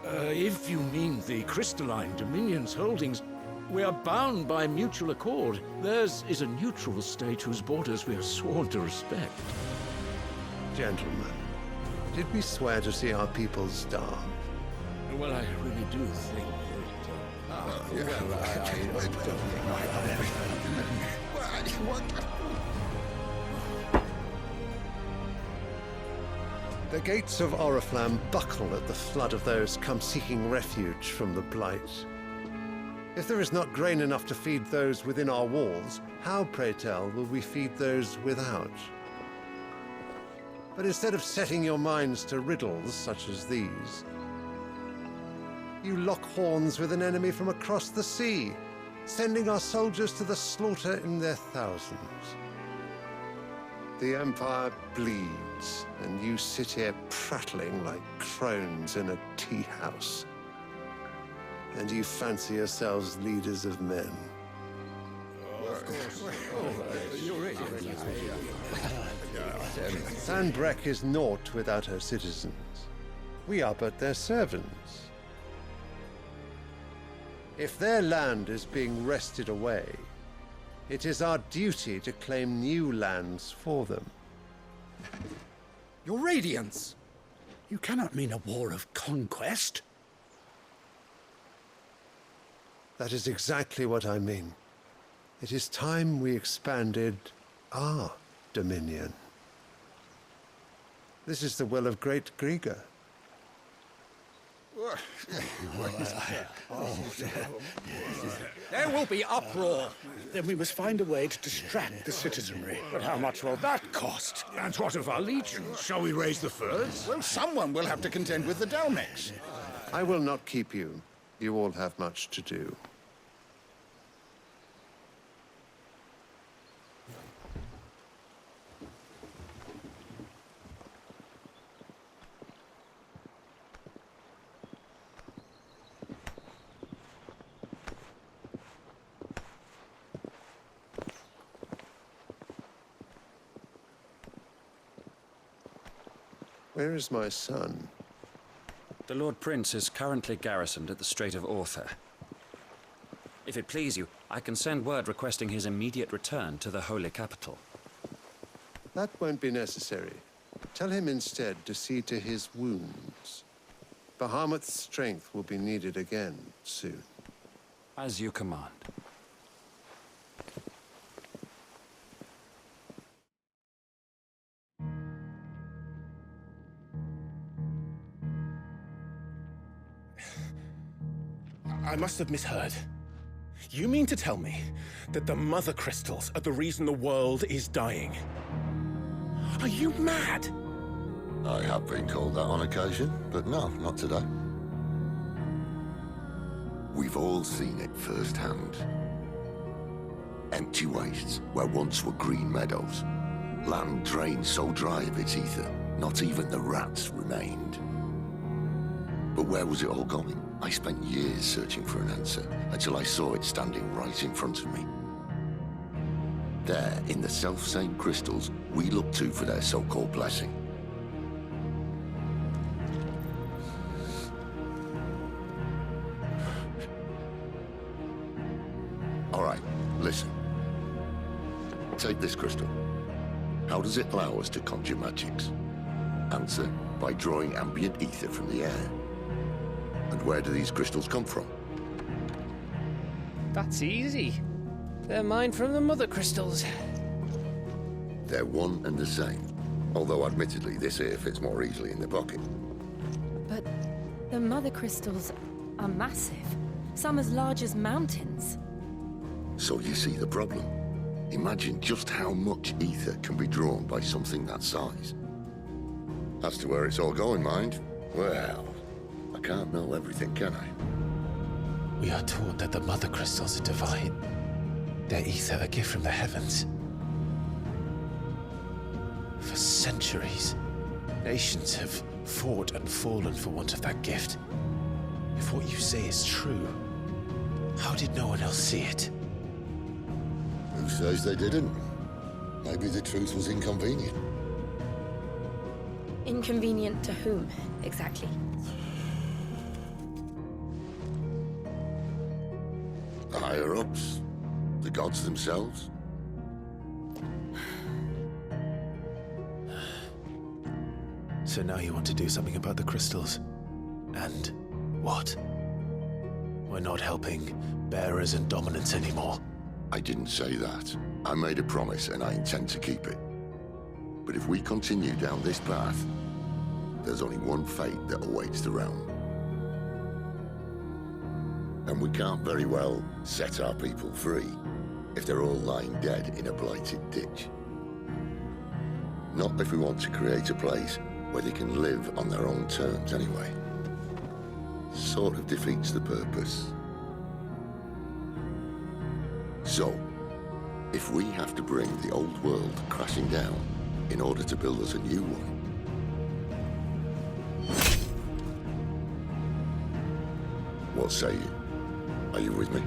If you mean the crystalline Dominion's holdings, we are bound by mutual accord. Theirs is a neutral state whose borders we are sworn to respect. Gentlemen, did we swear to see our people starve? Well, I really do think The gates of Oriflamme buckle at the flood of those come seeking refuge from the blight. If there is not grain enough to feed those within our walls, how, pray tell, will we feed those without? But instead of setting your minds to riddles such as these, you lock horns with an enemy from across the sea, sending our soldiers to the slaughter in their thousands. The Empire bleeds, and you sit here prattling like crones in a tea house. And you fancy yourselves leaders of men. Of Sandbreck is naught without her citizens. We are but their servants. If their land is being wrested away, it is our duty to claim new lands for them. Your Radiance! You cannot mean a war of conquest. That is exactly what I mean. It is time we expanded our dominion. This is the will of great Grieger. There will be uproar. Then we must find a way to distract the citizenry. But how much will that cost? And what of our legions? Shall we raise the furs? Well, someone will have to contend with the Dalmex. I will not keep you. You all have much to do. Where is my son? The Lord Prince is currently garrisoned at the Strait of Author. If it please you, I can send word requesting his immediate return to the Holy Capital. That won't be necessary. Tell him instead to see to his wounds. Bahamut's strength will be needed again soon. As you command. I must have misheard. You mean to tell me that the mother crystals are the reason the world is dying? Are you mad? I have been called that on occasion, but no, not today. We've all seen it firsthand. Empty wastes where once were green meadows. Land drained so dry of its ether, not even the rats remained. But where was it all going? I spent years searching for an answer, until I saw it standing right in front of me. There, in the self-same crystals we look to for their so-called blessing. All right, listen. Take this crystal. How does it allow us to conjure magics? Answer, by drawing ambient ether from the air. And where do these crystals come from? That's easy. They're mine from the mother crystals. They're one and the same. Although admittedly, this here fits more easily in the pocket. But the mother crystals are massive. Some as large as mountains. So you see the problem. Imagine just how much ether can be drawn by something that size. As to where it's all going, mind? Well, I can't know everything, can I? We are taught that the mother crystals are divine. Their ether a gift from the heavens. For centuries, nations have fought and fallen for want of that gift. If what you say is true, how did no one else see it? Who says they didn't? Maybe the truth was inconvenient. Inconvenient to whom, exactly? The higher-ups? The gods themselves? So now you want to do something about the crystals? And what? We're not helping bearers and dominants anymore. I didn't say that. I made a promise and I intend to keep it. But if we continue down this path, there's only one fate that awaits the realm. And we can't very well set our people free if they're all lying dead in a blighted ditch. Not if we want to create a place where they can live on their own terms anyway. Sort of defeats the purpose. So, if we have to bring the old world crashing down in order to build us a new one, what say you? Are you with me?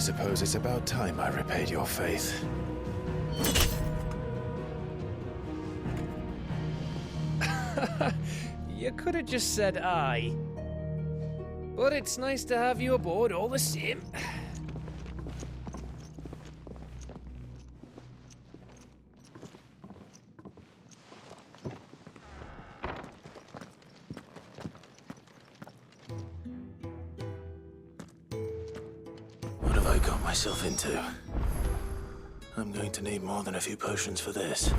suppose it's about time I repaid your faith. You could have just said aye. But it's nice to have you aboard all the same. What have I got myself into? I'm going to need more than a few potions for this.